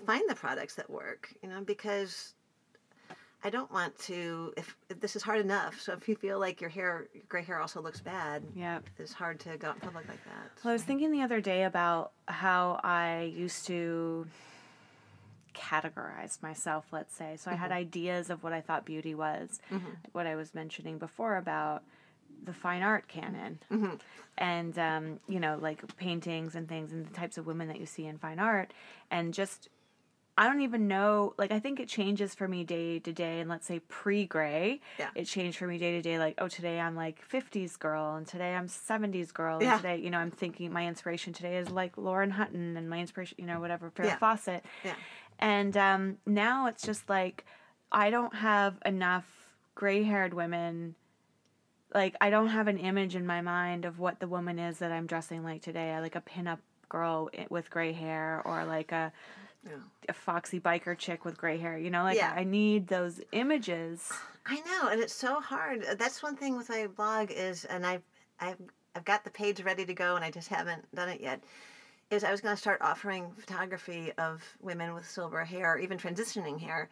Speaker 2: find the products that work, you know, because I don't want to, if this is hard enough, so if you feel like your gray hair also looks bad, it's hard to go out in public like that.
Speaker 3: Well, I was thinking the other day about how I used to categorize myself, let's say. So I had ideas of what I thought beauty was, like what I was mentioning before about the fine art canon, and, you know, like paintings and things and the types of women that you see in fine art, and just... I don't even know, like, I think it changes for me day to day, and let's say pre-gray, it changed for me day to day, like, oh, today I'm, like, 50s girl, and today I'm 70s girl, and today, you know, I'm thinking my inspiration today is, like, Lauren Hutton, and my inspiration, you know, whatever, Farrah Fawcett, and now it's just, like, I don't have enough gray-haired women, like, I don't have an image in my mind of what the woman is that I'm dressing like today, like a pinup girl with gray hair, or, like, a foxy biker chick with gray hair, you know, like I need those images.
Speaker 2: I know, and it's so hard. That's one thing with my blog is, and I've got the page ready to go, and I just haven't done it yet. Is I was going to start offering photography of women with silver hair, or even transitioning hair,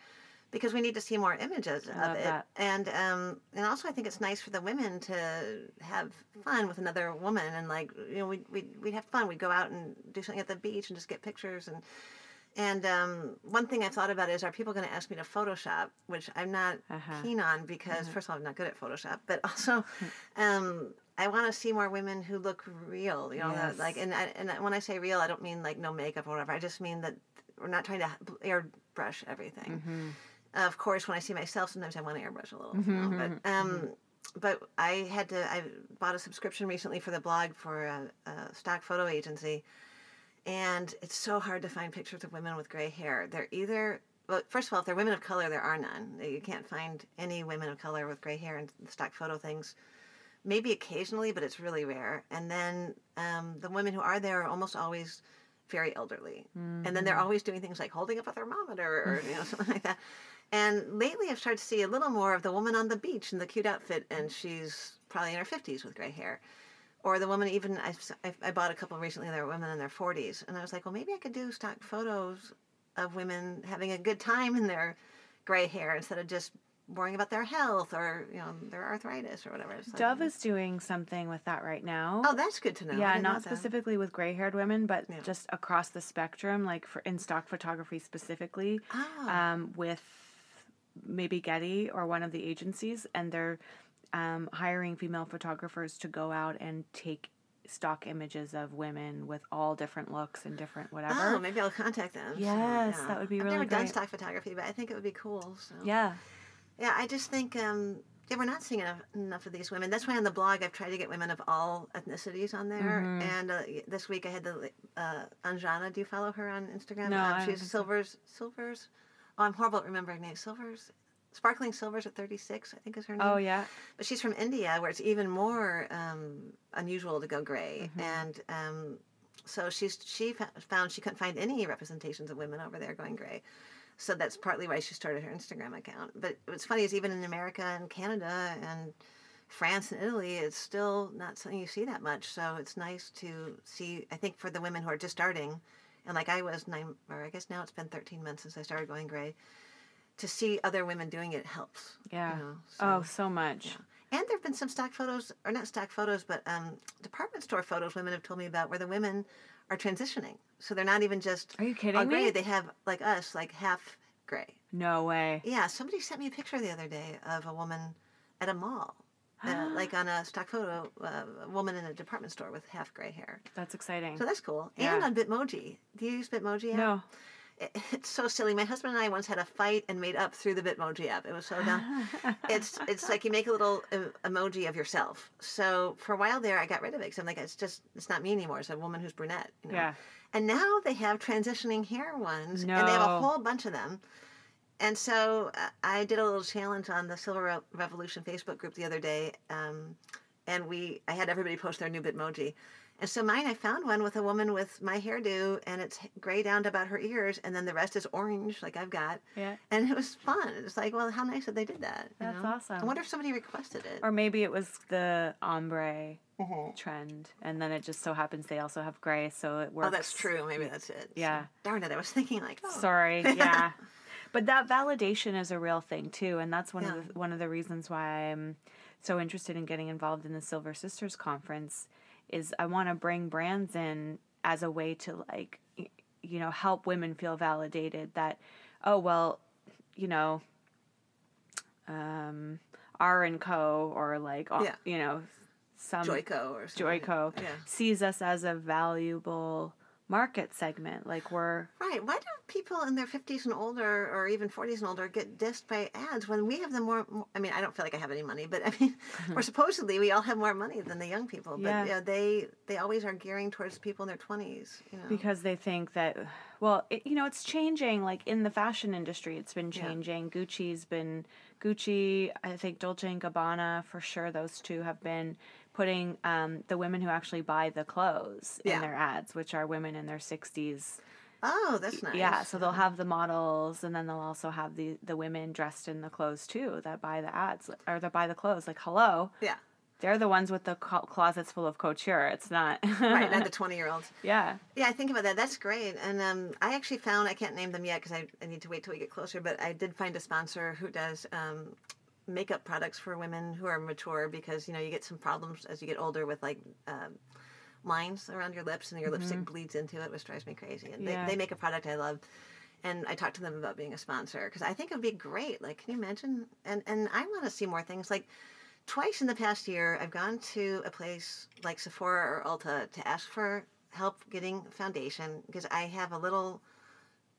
Speaker 2: because we need to see more images of it. That. And also I think it's nice for the women to have fun with another woman, and like, you know, we'd have fun. We'd go out and do something at the beach and just get pictures. And one thing I've thought about is, are people going to ask me to Photoshop, which I'm not keen on because, first of all, I'm not good at Photoshop, but also I want to see more women who look real, you know, like, and when I say real, I don't mean like no makeup or whatever. I just mean that we're not trying to airbrush everything. Of course, when I see myself, sometimes I want to airbrush a little, you know, but I bought a subscription recently for the blog for a stock photo agency. And it's so hard to find pictures of women with gray hair. They're either, well, first of all, if they're women of color, there are none. You can't find any women of color with gray hair in the stock photo things. Maybe occasionally, but it's really rare. And then the women who are there are almost always very elderly. And then they're always doing things like holding up a thermometer or you know, something like that. And lately I've started to see a little more of the woman on the beach in the cute outfit, and she's probably in her 50s with gray hair. Or the woman, even, I bought a couple recently, there were women in their 40s. And I was like, well, maybe I could do stock photos of women having a good time in their gray hair instead of just worrying about their health or, you know, their arthritis or whatever. So,
Speaker 3: Dove is doing something with that right now.
Speaker 2: Oh, that's good to know.
Speaker 3: Yeah, not specifically with gray-haired women, but just across the spectrum, like in stock photography specifically, with maybe Getty or one of the agencies, and they're hiring female photographers to go out and take stock images of women with all different looks and different whatever.
Speaker 2: Oh, maybe I'll contact them.
Speaker 3: Yes,
Speaker 2: so,
Speaker 3: that would be
Speaker 2: I've
Speaker 3: really great.
Speaker 2: I've never done stock photography, but I think it would be cool. So.
Speaker 3: Yeah.
Speaker 2: Yeah, I just think, we're not seeing enough of these women. That's why on the blog I've tried to get women of all ethnicities on there. And this week I had the Anjana. Do you follow her on Instagram?
Speaker 3: No,
Speaker 2: she's Silvers. Oh, I'm horrible at remembering names. Sparkling Silvers at 36, I think is her name.
Speaker 3: Oh, yeah.
Speaker 2: But she's from India, where it's even more unusual to go gray. And so she found she couldn't find any representations of women over there going gray. So that's partly why she started her Instagram account. But what's funny is even in America and Canada and France and Italy, it's still not something you see that much. So it's nice to see, I think, for the women who are just starting, and like I was I guess now it's been 13 months since I started going gray, to see other women doing it helps.
Speaker 3: Yeah.
Speaker 2: You know,
Speaker 3: so much.
Speaker 2: Yeah. And there have been some stock photos, or not stock photos, but department store photos women have told me about where the women are transitioning. So they're not even just
Speaker 3: Are you kidding
Speaker 2: all gray.
Speaker 3: me?
Speaker 2: They have, like us, like half gray.
Speaker 3: No way.
Speaker 2: Yeah, somebody sent me a picture the other day of a woman at a mall. Like on a stock photo, a woman in a department store with half gray hair.
Speaker 3: That's exciting.
Speaker 2: So that's cool.
Speaker 3: Yeah.
Speaker 2: And on Bitmoji. Do you use Bitmoji app?
Speaker 3: No.
Speaker 2: It's so silly. My husband and I once had a fight and made up through the Bitmoji app. It was so dumb. It's like you make a little emoji of yourself. So for a while there, I got rid of it because I'm like, it's not me anymore. It's a woman who's brunette. You know?
Speaker 3: Yeah.
Speaker 2: And now they have transitioning hair ones,
Speaker 3: No.
Speaker 2: and they have a whole bunch of them. And so I did a little challenge on the Silver Revolution Facebook group the other day, and I had everybody post their new Bitmoji. And so mine, I found one with a woman with my hairdo, and it's gray down to about her ears, and then the rest is orange, like I've got.
Speaker 3: Yeah.
Speaker 2: And it was fun. It's like, well, how nice that they did that. You
Speaker 3: That's
Speaker 2: know?
Speaker 3: awesome.
Speaker 2: I wonder if somebody requested it.
Speaker 3: Or maybe it was the ombre trend, and then it just so happens they also have gray, so it works.
Speaker 2: Oh, that's true. Maybe that's it.
Speaker 3: Yeah.
Speaker 2: So, darn it. I was thinking like, oh.
Speaker 3: Sorry. Yeah. But that validation is a real thing too, and that's one of the reasons why I'm so interested in getting involved in the Silver Sisters conference. Is I want to bring brands in as a way to, like, you know, help women feel validated that, oh, well, you know, R&Co or like, you know, some
Speaker 2: Joico or something.
Speaker 3: Joico sees us as a valuable market segment. Like we're...
Speaker 2: Right. Why do people in their 50s and older, or even 40s and older, get dissed by ads when we have the more I mean, I don't feel like I have any money, but I mean, or supposedly we all have more money than the young people. But yeah, they always are gearing towards people in their 20s, you know.
Speaker 3: Because they think that, well, you know, it's changing. Like in the fashion industry, it's been changing. Yeah. Gucci, I think Dolce & Gabbana, for sure, those two have been putting the women who actually buy the clothes in their ads, which are women in their 60s.
Speaker 2: Oh, that's nice.
Speaker 3: Yeah, so they'll have the models, and then they'll also have the women dressed in the clothes too that buy the ads or that buy the clothes. Like, hello, they're the ones with the closets full of couture. It's not
Speaker 2: right, not the 20-year-olds.
Speaker 3: Yeah,
Speaker 2: I think about that. That's great. And I actually found, I can't name them yet because I need to wait till we get closer. But I did find a sponsor who does makeup products for women who are mature, because you know you get some problems as you get older with like lines around your lips, and your lipstick bleeds into it, which drives me crazy. And they make a product I love, and I talked to them about being a sponsor because I think it would be great. Like, can you imagine? And I want to see more things. Like, twice in the past year, I've gone to a place like Sephora or Ulta to ask for help getting foundation because I have a little,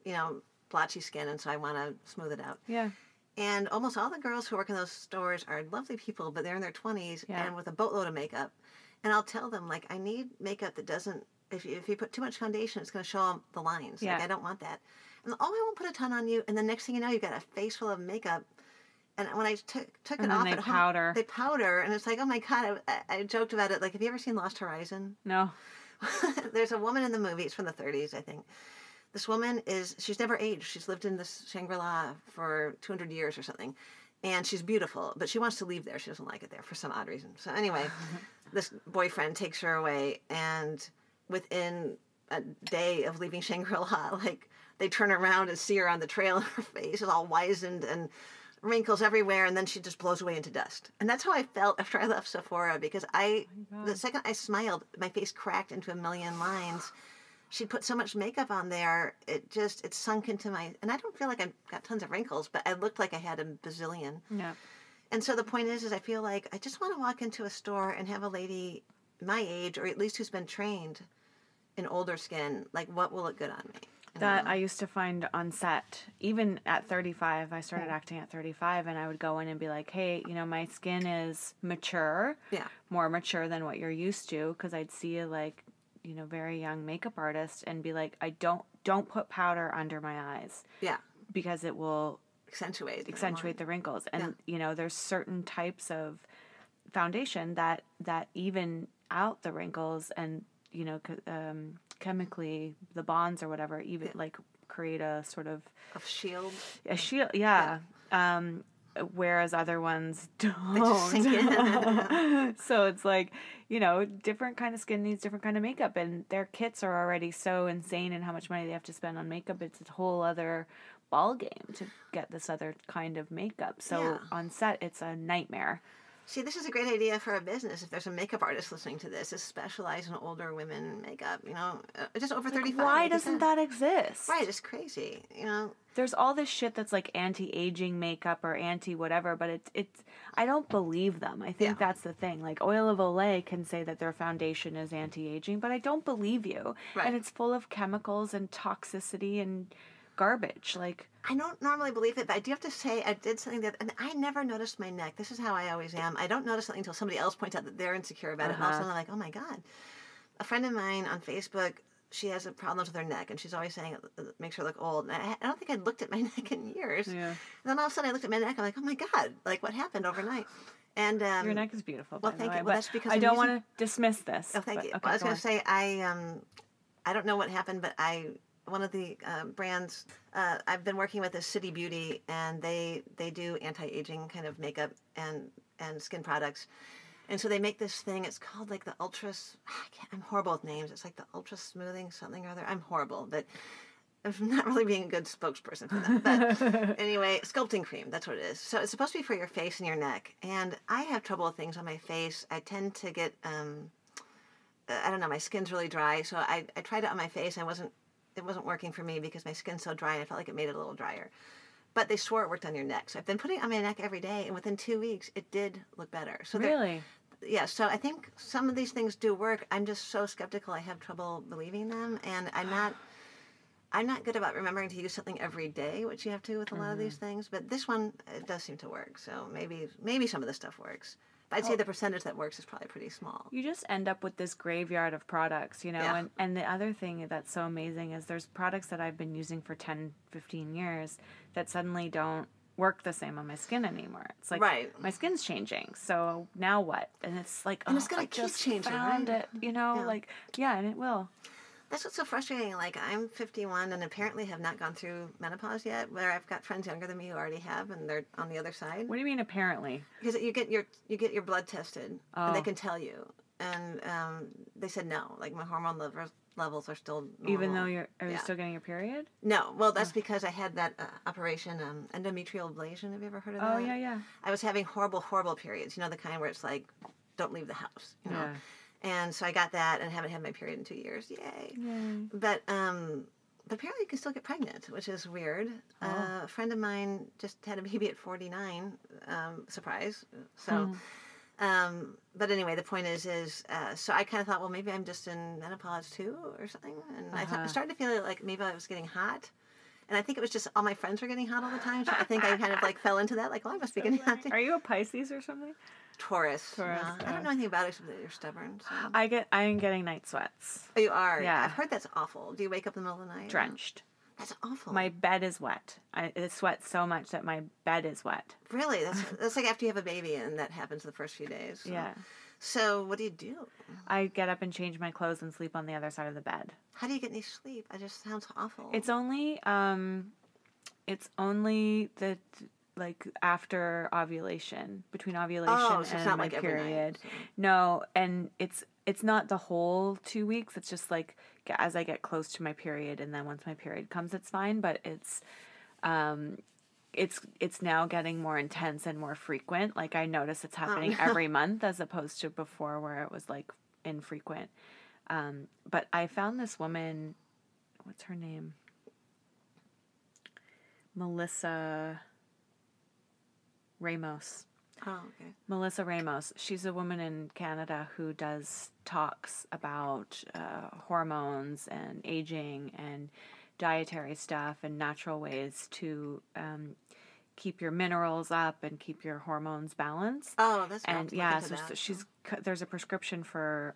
Speaker 2: you know, blotchy skin, and so I want to smooth it out.
Speaker 3: Yeah.
Speaker 2: And almost all the girls who work in those stores are lovely people, but they're in their 20s and with a boatload of makeup. And I'll tell them, like, I need makeup that doesn't, if you put too much foundation, it's going to show the lines. Yeah. Like, I don't want that. And, oh, I won't put a ton on you. And the next thing you know, you've got a face full of makeup. And when I took it off at home, they powder. And it's like, oh, my God, I joked about it. Like, have you ever seen Lost Horizon?
Speaker 3: No.
Speaker 2: There's a woman in the movie. It's from the 30s, I think. This woman she's never aged. She's lived in this Shangri-La for 200 years or something. And she's beautiful, but she wants to leave there. She doesn't like it there for some odd reason. So anyway, this boyfriend takes her away, and within a day of leaving Shangri-La, like, they turn around and see her on the trail, and her face is all wizened and wrinkles everywhere, and then she just blows away into dust. And that's how I felt after I left Sephora, because the second I smiled, my face cracked into a million lines. She put so much makeup on there, it sunk into my... And I don't feel like I've got tons of wrinkles, but I looked like I had a bazillion.
Speaker 3: Yeah.
Speaker 2: And so the point is I feel like I just want to walk into a store and have a lady my age, or at least who's been trained in older skin, like, what will look good on me?
Speaker 3: That I used to find on set. Even at 35, I started acting at 35, and I would go in and be like, hey, you know, my skin is mature. Yeah. More mature than what you're used to, because I'd see like... you know, very young makeup artist and be like, I don't put powder under my eyes. Yeah. Because it will accentuate the wrinkles. And, you know, there's certain types of foundation that even out the wrinkles, and, you know, chemically the bonds or whatever, even like create a sort of shield. A shield. Yeah. Whereas other ones don't. They just sink in. So it's like, you know, different kind of skin needs different kind of makeup, and their kits are already so insane in how much money they have to spend on makeup. It's a whole other ball game to get this other kind of makeup. So on set, it's a nightmare.
Speaker 2: See, this is a great idea for a business. If there's a makeup artist listening to this, is specialize in older women makeup, just over 35.
Speaker 3: Why
Speaker 2: like you
Speaker 3: doesn't
Speaker 2: said.
Speaker 3: that exist?
Speaker 2: Right, it's crazy,
Speaker 3: There's all this shit that's like anti-aging makeup or anti-whatever, but it's I don't believe them. I think that's the thing. Like Oil of Olay can say that their foundation is anti-aging, but I don't believe you.
Speaker 2: Right.
Speaker 3: And it's full of chemicals and toxicity and garbage. Like,
Speaker 2: I don't normally believe it, but I do have to say I did something and I never noticed my neck. This is how I always am. I don't notice something until somebody else points out that they're insecure about it, and all of a sudden I'm like, oh my God. A friend of mine on Facebook, she has a problem with her neck, and she's always saying it makes her look old. And I don't think I'd looked at my neck in years.
Speaker 3: yeah.
Speaker 2: And then all of a sudden I looked at my neck, I'm like, oh my God, like what happened overnight? And
Speaker 3: Your neck is beautiful.
Speaker 2: well,
Speaker 3: by
Speaker 2: thank
Speaker 3: the way,
Speaker 2: you. Well,
Speaker 3: but
Speaker 2: that's because
Speaker 3: I
Speaker 2: I'm
Speaker 3: don't
Speaker 2: using-
Speaker 3: want to dismiss this.
Speaker 2: Oh, thank you.
Speaker 3: Okay,
Speaker 2: Well, I was
Speaker 3: go
Speaker 2: going
Speaker 3: on.
Speaker 2: to say I don't know what happened, but one of the brands I've been working with is City Beauty, and they do anti-aging kind of makeup and skin products. And so they make this thing, it's called like the I'm horrible with names. It's like the ultra smoothing something or other. I'm horrible, but I'm not really being a good spokesperson for them. But anyway, sculpting cream, that's what it is. So it's supposed to be for your face and your neck. And I have trouble with things on my face. I tend to get, I don't know, my skin's really dry. So I tried it on my face, and it wasn't working for me because my skin's so dry, and I felt like it made it a little drier. But they swore it worked on your neck. So I've been putting it on my neck every day, and within 2 weeks, it did look better. So
Speaker 3: Really?
Speaker 2: yeah, so I think some of these things do work. I'm just so skeptical. I have trouble believing them, and I'm not good about remembering to use something every day, which you have to with a lot of these things. But this one, it does seem to work. So maybe some of this stuff works. But I'd say the percentage that works is probably pretty small.
Speaker 3: You just end up with this graveyard of products,
Speaker 2: Yeah.
Speaker 3: and the other thing that's so amazing is there's products that I've been using for 10, 15 years that suddenly don't work the same on my skin anymore. It's like
Speaker 2: Right.
Speaker 3: my skin's changing, so now what? And it's like,
Speaker 2: And it's gonna
Speaker 3: I
Speaker 2: keep
Speaker 3: just
Speaker 2: changing,
Speaker 3: found
Speaker 2: right?
Speaker 3: it, and it will.
Speaker 2: That's what's so frustrating. Like, I'm 51 and apparently have not gone through menopause yet, where I've got friends younger than me who already have, and they're on the other side.
Speaker 3: What do you mean apparently?
Speaker 2: Because you get your blood tested, and they
Speaker 3: Oh.
Speaker 2: can tell you. And they said no, like my hormone levels are still normal.
Speaker 3: Even though are you
Speaker 2: Yeah.
Speaker 3: still getting your period?
Speaker 2: No, well, that's because I had that operation, endometrial ablation. Have you ever heard of that?
Speaker 3: Oh yeah.
Speaker 2: I was having horrible periods. The kind where it's like, don't leave the house.
Speaker 3: Yeah.
Speaker 2: And so I got that, and haven't had my period in 2 years. Yay!
Speaker 3: Yay.
Speaker 2: But apparently you can still get pregnant, which is weird. A friend of mine just had a baby at 49. Surprise. So. But anyway, the point is so I kind of thought, well, maybe I'm just in menopause too or something. And I started to feel like maybe I was getting hot. And I think it was just all my friends were getting hot all the time. So I think I kind of like fell into that. Like, well, I must be getting hot too.
Speaker 3: Are you a Pisces or something?
Speaker 2: Taurus.
Speaker 3: Taurus,
Speaker 2: No, I don't know anything about it except that you're stubborn. So.
Speaker 3: I'm getting night sweats.
Speaker 2: Oh, you are?
Speaker 3: Yeah.
Speaker 2: I've heard that's awful. Do you wake up in the middle of the night?
Speaker 3: Drenched.
Speaker 2: That's awful.
Speaker 3: My bed is wet. It sweats so much that my bed is wet.
Speaker 2: Really? That's like after you have a baby and that happens the first few days. So.
Speaker 3: Yeah.
Speaker 2: So what do?
Speaker 3: I get up and change my clothes and sleep on the other side of the bed.
Speaker 2: How do you get any sleep? It just sounds awful.
Speaker 3: It's only the like after ovulation, between ovulation
Speaker 2: so it's
Speaker 3: and
Speaker 2: not
Speaker 3: my
Speaker 2: like every night,
Speaker 3: period.
Speaker 2: so.
Speaker 3: No, and it's not the whole 2 weeks. It's just like as I get close to my period, and then once my period comes, it's fine. But it's now getting more intense and more frequent. Like I notice it's happening every month as opposed to before where it was like infrequent. But I found this woman, what's her name? Melissa Ramos.
Speaker 2: Oh, okay.
Speaker 3: Melissa Ramos. She's a woman in Canada who does talks about hormones and aging and dietary stuff and natural ways to keep your minerals up and keep your hormones balanced.
Speaker 2: Oh, that's what
Speaker 3: And yeah, so there's a prescription for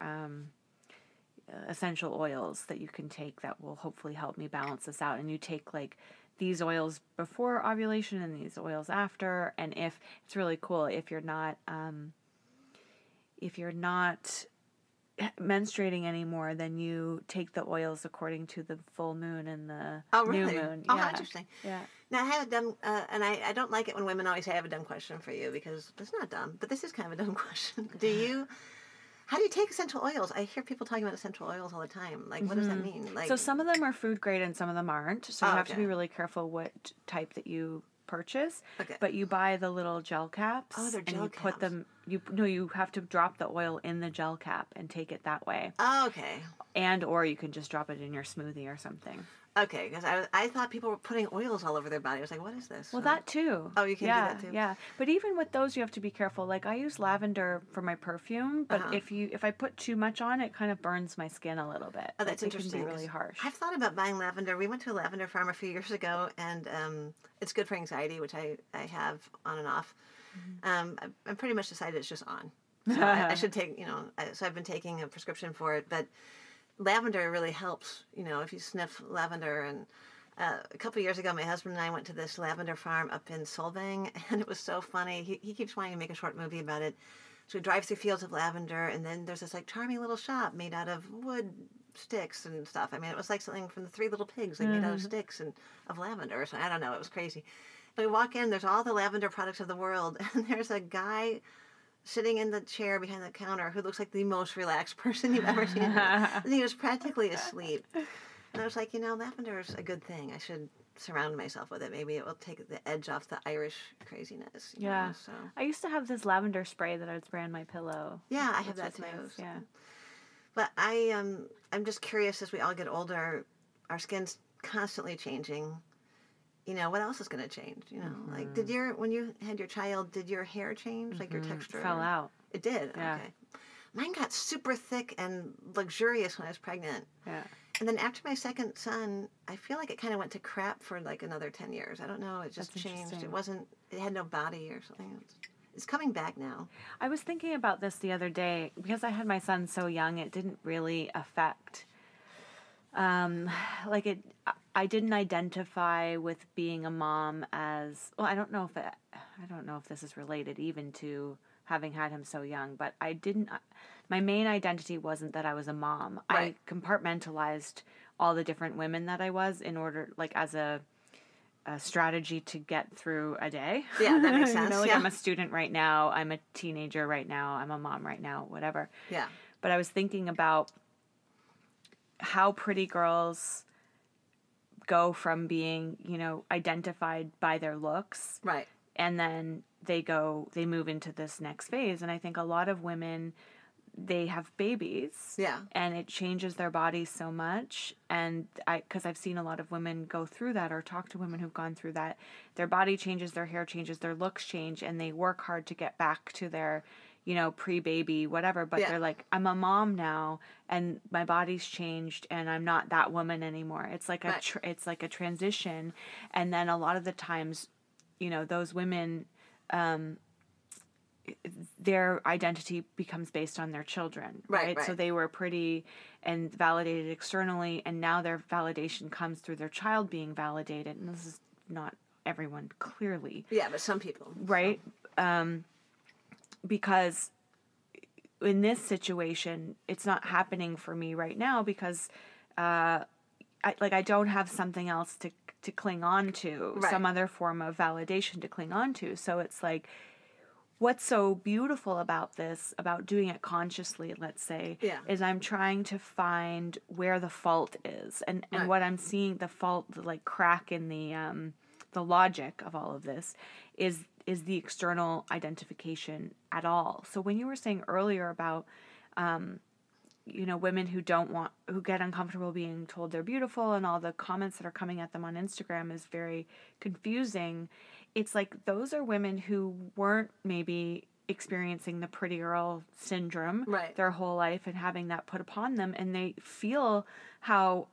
Speaker 3: essential oils that you can take that will hopefully help me balance this out. And you take like these oils before ovulation and these oils after. And if it's really cool, if you're not menstruating anymore, then you take the oils according to the full moon and the new moon.
Speaker 2: Oh, how interesting.
Speaker 3: Yeah.
Speaker 2: Now, I have a dumb, and I don't like it when women always say, I have a dumb question for you, because it's not dumb, but this is kind of a dumb question. How do you take essential oils? I hear people talking about essential oils all the time. Like, what does that mean? Like,
Speaker 3: So some of them are food grade and some of them aren't. So you have to be
Speaker 2: okay.
Speaker 3: really careful what type that you purchase.
Speaker 2: Okay.
Speaker 3: But you buy the little gel caps.
Speaker 2: Oh, they're
Speaker 3: and
Speaker 2: gel
Speaker 3: you put
Speaker 2: caps.
Speaker 3: them. You have to drop the oil in the gel cap and take it that way.
Speaker 2: Oh, okay.
Speaker 3: And or you can just drop it in your smoothie or something.
Speaker 2: Okay, because I thought people were putting oils all over their body. I was like, what is this?
Speaker 3: Well, that too.
Speaker 2: Oh, you can do that too?
Speaker 3: Yeah. But even with those, you have to be careful. Like I use lavender for my perfume, but if I put too much on, it kind of burns my skin a little bit.
Speaker 2: Oh, that's interesting.
Speaker 3: It can be really harsh.
Speaker 2: I've thought about buying lavender. We went to a lavender farm a few years ago, and it's good for anxiety, which I have on and off. I'm pretty much decided it's just on. So I should take, so I've been taking a prescription for it, but lavender really helps, if you sniff lavender. And a couple of years ago, my husband and I went to this lavender farm up in Solvang, and it was so funny. He keeps wanting to make a short movie about it. So we drive through fields of lavender, and then there's this like charming little shop made out of wood sticks and stuff. I mean, it was like something from the Three Little Pigs, like made out of sticks and of lavender or something. I don't know. It was crazy. And we walk in, there's all the lavender products of the world, and there's a guy sitting in the chair behind the counter who looks like the most relaxed person you've ever seen. And he was practically asleep. And I was like, lavender is a good thing. I should surround myself with it. Maybe it will take the edge off the Irish craziness. So
Speaker 3: I used to have this lavender spray that I would spray on my pillow.
Speaker 2: Yeah, I have that too.
Speaker 3: Nice.
Speaker 2: So.
Speaker 3: Yeah.
Speaker 2: But I'm just curious, as we all get older, our skin's constantly changing. What else is going to change? Like, when you had your child, did your hair change? Like your texture?
Speaker 3: It fell out.
Speaker 2: It did?
Speaker 3: Yeah.
Speaker 2: Okay. Mine got super thick and luxurious when I was pregnant.
Speaker 3: Yeah.
Speaker 2: And then after my second son, I feel like it kind of went to crap for like another 10 years. I don't know. It just changed. It had no body or something. It's coming back now.
Speaker 3: I was thinking about this the other day. Because I had my son so young, it didn't really affect... I didn't identify with being a mom as well. I don't know if this is related even to having had him so young, but my main identity wasn't that I was a mom.
Speaker 2: Right.
Speaker 3: I compartmentalized all the different women that I was in order, like as a strategy to get through a day.
Speaker 2: Yeah, that makes sense.
Speaker 3: I'm a student right now. I'm a teenager right now. I'm a mom right now, whatever.
Speaker 2: Yeah.
Speaker 3: But I was thinking about how pretty girls go from being, identified by their looks.
Speaker 2: Right.
Speaker 3: And then they move into this next phase. And I think a lot of women, they have babies.
Speaker 2: Yeah.
Speaker 3: And it changes their bodies so much. And because I've seen a lot of women go through that or talk to women who've gone through that. Their body changes, their hair changes, their looks change, and they work hard to get back to their pre-baby, whatever, but they're like, I'm a mom now, and my body's changed, and I'm not that woman anymore. It's like it's like a transition, and then a lot of the times, those women, their identity becomes based on their children, right? So they were pretty and validated externally, and now their validation comes through their child being validated, and this is not everyone, clearly.
Speaker 2: Yeah, but some people.
Speaker 3: Right? So. Because in this situation, it's not happening for me right now because I don't have something else to cling on to, some other form of validation to cling on to. So it's like, what's so beautiful about this, about doing it consciously, let's say, is I'm trying to find where the fault is. And what I'm seeing, the fault, the like crack in the logic of all of this is the external identification at all. So when you were saying earlier about, women who get uncomfortable being told they're beautiful and all the comments that are coming at them on Instagram is very confusing. It's like those are women who weren't maybe experiencing the pretty girl syndrome their whole life and having that put upon them. And they feel how,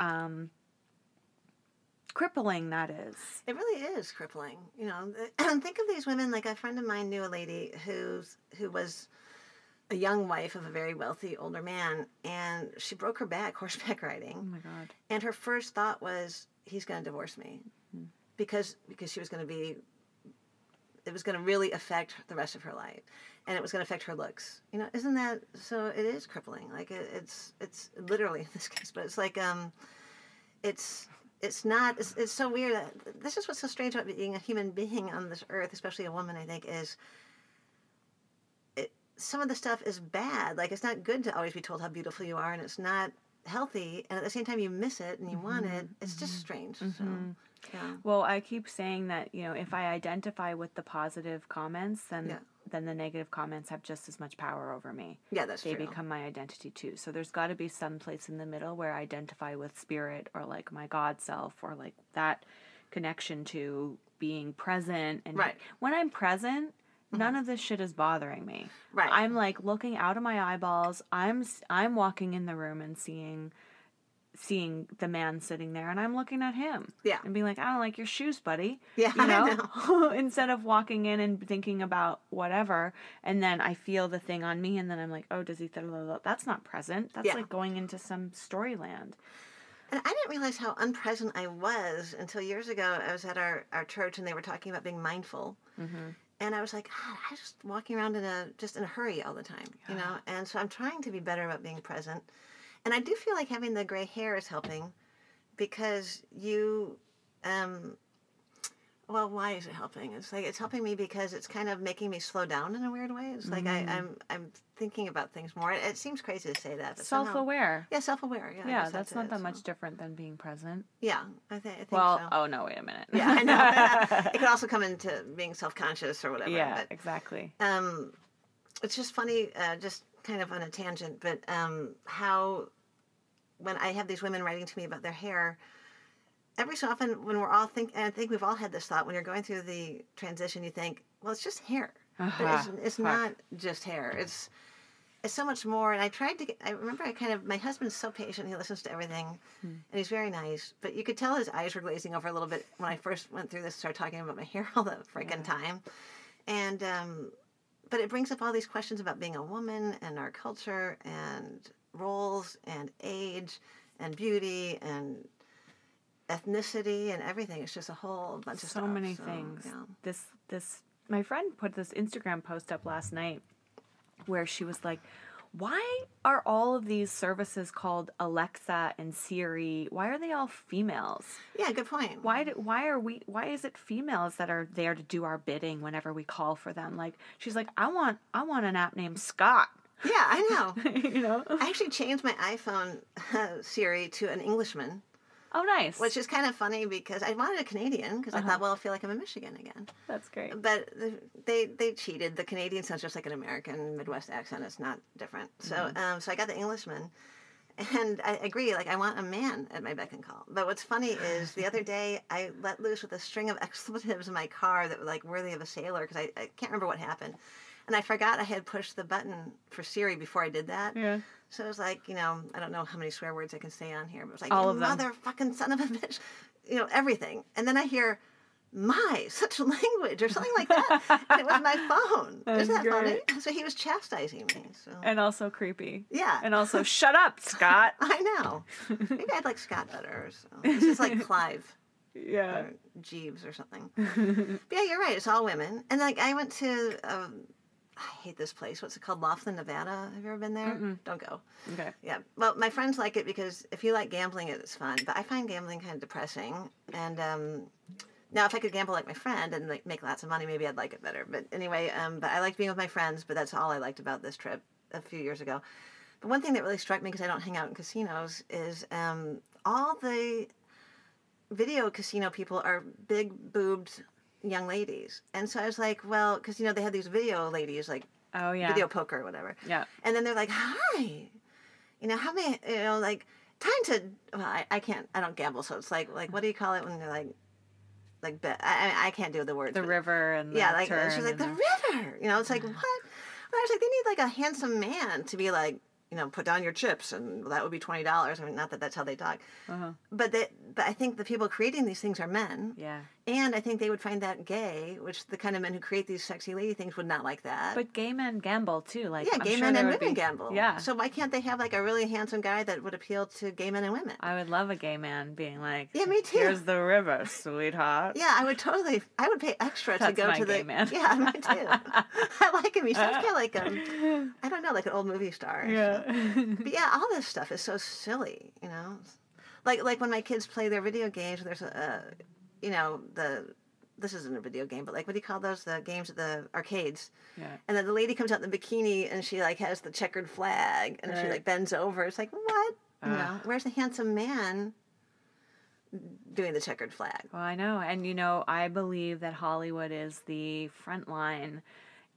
Speaker 3: crippling that is.
Speaker 2: It really is crippling. Think of these women. Like a friend of mine knew a lady who was a young wife of a very wealthy older man, and she broke her back horseback riding.
Speaker 3: Oh my God!
Speaker 2: And her first thought was, he's going to divorce me, because she was going to be. It was going to really affect the rest of her life, and it was going to affect her looks. Isn't that so? It is crippling. Like it's literally in this case, but it's like It's not, it's so weird. This is what's so strange about being a human being on this earth, especially a woman, I think, is some of the stuff is bad. Like, it's not good to always be told how beautiful you are, and it's not healthy, and at the same time you miss it and you want it. It's just strange. So, yeah.
Speaker 3: Well, I keep saying that, if I identify with the positive comments, then the negative comments have just as much power over me.
Speaker 2: Yeah, that's
Speaker 3: true. They
Speaker 2: true.
Speaker 3: become my identity too. So there's got to be some place in the middle where I identify with spirit or like my God self or like that connection to being present. And when I'm present, none of this shit is bothering me.
Speaker 2: Right.
Speaker 3: I'm like looking out of my eyeballs. I'm walking in the room and seeing the man sitting there, and I'm looking at him. Yeah. And being like, I don't like your shoes, buddy.
Speaker 2: Yeah, I know.
Speaker 3: Instead of walking in and thinking about whatever, and then I feel the thing on me, and then I'm like, oh, does he... That's not present. That's like going into some storyland.
Speaker 2: And I didn't realize how unpresent I was until years ago. I was at our church, and they were talking about being mindful. Mm-hmm. And I was like, God, I'm just walking around in a hurry all the time, And so I'm trying to be better about being present. And I do feel like having the gray hair is helping because you, well, why is it helping? It's like, it's helping me because it's kind of making me slow down in a weird way. It's like I'm thinking about things more. It seems crazy to say that. But
Speaker 3: self-aware.
Speaker 2: Yeah, self-aware. Yeah,
Speaker 3: yeah, that's not that much different than being present.
Speaker 2: Yeah, I think
Speaker 3: well,
Speaker 2: so.
Speaker 3: Oh, no, wait a minute.
Speaker 2: Yeah, I know. It could also come into being self-conscious or whatever.
Speaker 3: Yeah,
Speaker 2: but,
Speaker 3: exactly.
Speaker 2: It's just funny, just kind of on a tangent, but how when I have these women writing to me about their hair, every so often when we're all and I think we've all had this thought, when you're going through the transition, you think, well, it's just hair. But it's not just hair. It's so much more. And I remember my husband's so patient. He listens to everything and he's very nice, but you could tell his eyes were glazing over a little bit when I first went through this, started talking about my hair all the freaking time. And, but it brings up all these questions about being a woman and our culture and roles and age and beauty and ethnicity and everything. It's just a whole bunch of stuff.
Speaker 3: So many things. Yeah. This my friend put this Instagram post up last night where she was like, why are all of these services called Alexa and Siri? Why are they all females?
Speaker 2: Yeah, good point.
Speaker 3: Why is it females that are there to do our bidding whenever we call for them? Like, she's like, I want an app named Scott.
Speaker 2: Yeah, I know. I actually changed my iPhone Siri to an Englishman.
Speaker 3: Oh, nice.
Speaker 2: Which is kind of funny because I wanted a Canadian because I thought, well, I feel like I'm in Michigan again.
Speaker 3: That's great.
Speaker 2: But they cheated. The Canadian sounds just like an American Midwest accent. It's not different. So so I got the Englishman. And I agree, like, I want a man at my beck and call. But what's funny is the other day I let loose with a string of expletives in my car that were, like, worthy of a sailor because I can't remember what happened. And I forgot I had pushed the button for Siri before I did that. Yeah. So it was like, I don't know how many swear words I can say on here, but it was like, all of them. Motherfucking son of a bitch. Everything. And then I hear, my, such language, or something like that. And it was my phone. Isn't that funny? So he was chastising me. So.
Speaker 3: And also creepy.
Speaker 2: Yeah.
Speaker 3: And also, shut up, Scott.
Speaker 2: I know. Maybe I'd like Scott better. So. This is like Clive.
Speaker 3: Yeah.
Speaker 2: Or Jeeves or something. But yeah, you're right. It's all women. And like I went to... I hate this place. What's it called? Laughlin, Nevada. Have you ever been there? Don't go. Okay. Yeah. Well, my friends like it because if you like gambling, it's fun. But I find gambling kind of depressing. And now, if I could gamble like my friend and like make lots of money, maybe I'd like it better. But anyway, but I liked being with my friends. But that's all I liked about this trip a few years ago. But one thing that really struck me because I don't hang out in casinos is all the video casino people are big boobed young ladies. And so I was like, well, because, they have these video ladies, like, video poker or whatever. Yeah. And then they're like, hi, how many, like, time to, well, I can't, I don't gamble. So it's like, what do you call it when they're like, bet? I can't do the words.
Speaker 3: The river and the
Speaker 2: like,
Speaker 3: turn.
Speaker 2: She's like, the river. It's like, what? Well, I was like, they need, like, a handsome man to be like, put down your chips, and that would be $20. I mean, not that that's how they talk. But I think the people creating these things are men. Yeah. And I think they would find that gay, which the kind of men who create these sexy lady things would not like that.
Speaker 3: But gay men gamble, too. Like,
Speaker 2: yeah, gay men and women gamble. Yeah. So why can't they have, like, a really handsome guy that would appeal to gay men and women?
Speaker 3: I would love a gay man being like,
Speaker 2: yeah, me too.
Speaker 3: Here's the river, sweetheart.
Speaker 2: Yeah, I would pay extra to go to the...
Speaker 3: gay man.
Speaker 2: Yeah, me too. I like him. He sounds kind of like, I don't know, like an old movie star. Yeah. But yeah, all this stuff is so silly, Like when my kids play their video games, there's this isn't a video game, but like, what do you call those? The games at the arcades. Yeah. And then the lady comes out in the bikini and she like has the checkered flag and she like bends over. It's like, what? You know, where's the handsome man doing the checkered flag?
Speaker 3: Well, I know. And, you know, I believe that Hollywood is the front line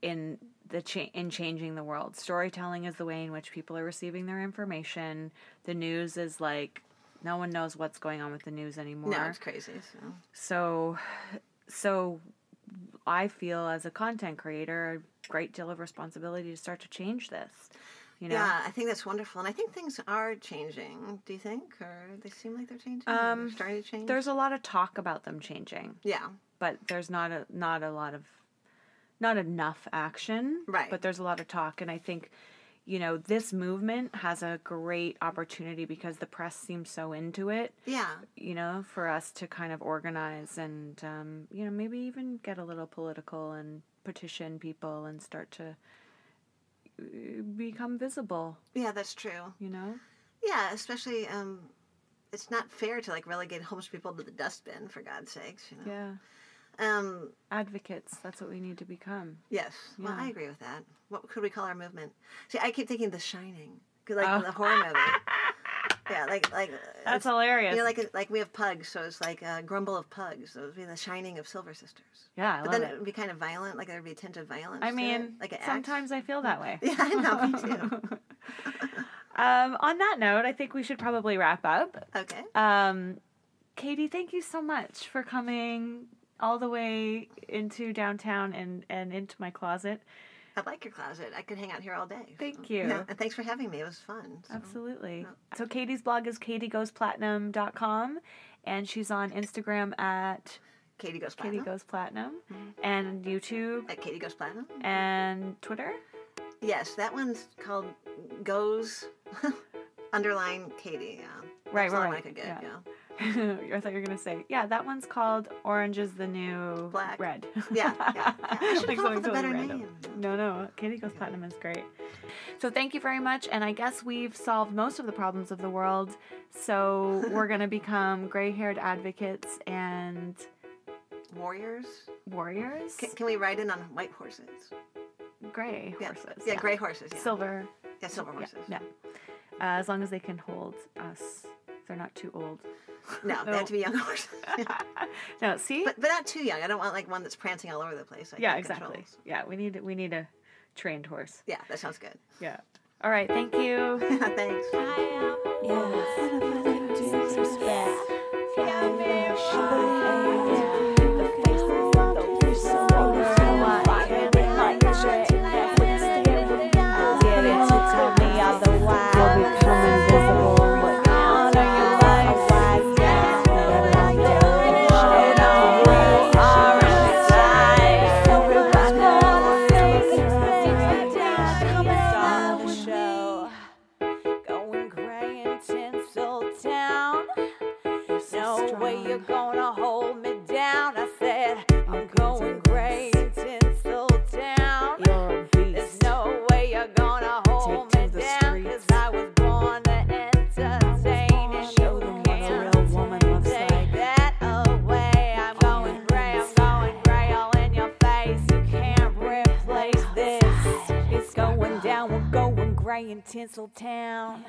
Speaker 3: in in changing the world. Storytelling is the way in which people are receiving their information. The news is like, no one knows what's going on with the news anymore.
Speaker 2: No, it's crazy.
Speaker 3: So I feel as a content creator a great deal of responsibility to start to change this. You know?
Speaker 2: Yeah, I think that's wonderful. And I think things are changing. Do you think? Or they seem like they're changing? They're starting to change?
Speaker 3: There's a lot of talk about them changing.
Speaker 2: Yeah.
Speaker 3: But there's not enough action.
Speaker 2: Right.
Speaker 3: But there's a lot of talk. And I think, you know, this movement has a great opportunity because the press seems so into it.
Speaker 2: Yeah.
Speaker 3: You know, for us to kind of organize and, you know, maybe even get a little political and petition people and start to become visible.
Speaker 2: Yeah, that's true.
Speaker 3: You know?
Speaker 2: Yeah, especially, it's not fair to, like, relegate homeless people to the dustbin, for God's sakes, you know?
Speaker 3: Yeah. Advocates, that's what we need to become.
Speaker 2: Yes.
Speaker 3: Yeah.
Speaker 2: Well, I agree with that. What could we call our movement? See, I keep thinking The Shining. Cause, like, the horror movie. Yeah, like
Speaker 3: that's hilarious.
Speaker 2: You know, like we have pugs, so it's like a grumble of pugs. So it would be The Shining of Silver Sisters.
Speaker 3: Yeah,
Speaker 2: but then it would be kind of violent, like there would be a tint of violence.
Speaker 3: I mean,
Speaker 2: to it, like
Speaker 3: sometimes I feel that way.
Speaker 2: Yeah, I know, me too.
Speaker 3: On that note, I think we should probably wrap up.
Speaker 2: Okay.
Speaker 3: Katie, thank you so much for coming all the way into downtown and into my closet.
Speaker 2: I like your closet. I could hang out here all day.
Speaker 3: Thank you.
Speaker 2: Yeah, and thanks for having me. It was fun. So.
Speaker 3: Absolutely.
Speaker 2: Yeah.
Speaker 3: So Katie's blog is katiegoesplatinum.com, and she's on Instagram at
Speaker 2: Katie Goes Platinum.
Speaker 3: Katie Goes Platinum, and YouTube
Speaker 2: at Katie Goes Platinum,
Speaker 3: and Twitter.
Speaker 2: Yes, that one's called Goes _ Katie. Yeah.
Speaker 3: Right.
Speaker 2: That's the one I could get. Yeah.
Speaker 3: I thought you were going to say, yeah, that one's called Orange is the New
Speaker 2: Black.
Speaker 3: Red.
Speaker 2: Yeah. I should come up with a better name.
Speaker 3: No. Katie Goes Platinum is great. So thank you very much. And I guess we've solved most of the problems of the world. So we're going to become gray-haired advocates and...
Speaker 2: Warriors?
Speaker 3: Can
Speaker 2: we ride in on white horses?
Speaker 3: Gray horses.
Speaker 2: Yeah, gray horses. Yeah.
Speaker 3: Silver.
Speaker 2: Yeah, silver horses.
Speaker 3: Yeah. As long as they can hold us. They're not too old.
Speaker 2: No, they have to be young horses. Yeah.
Speaker 3: No, see?
Speaker 2: But not too young. I don't want like one that's prancing all over the place.
Speaker 3: Yeah, exactly. Controls. Yeah, we need a trained horse.
Speaker 2: Yeah, that sounds good.
Speaker 3: Yeah. All right, thank you.
Speaker 2: Thanks.
Speaker 1: Tinseltown.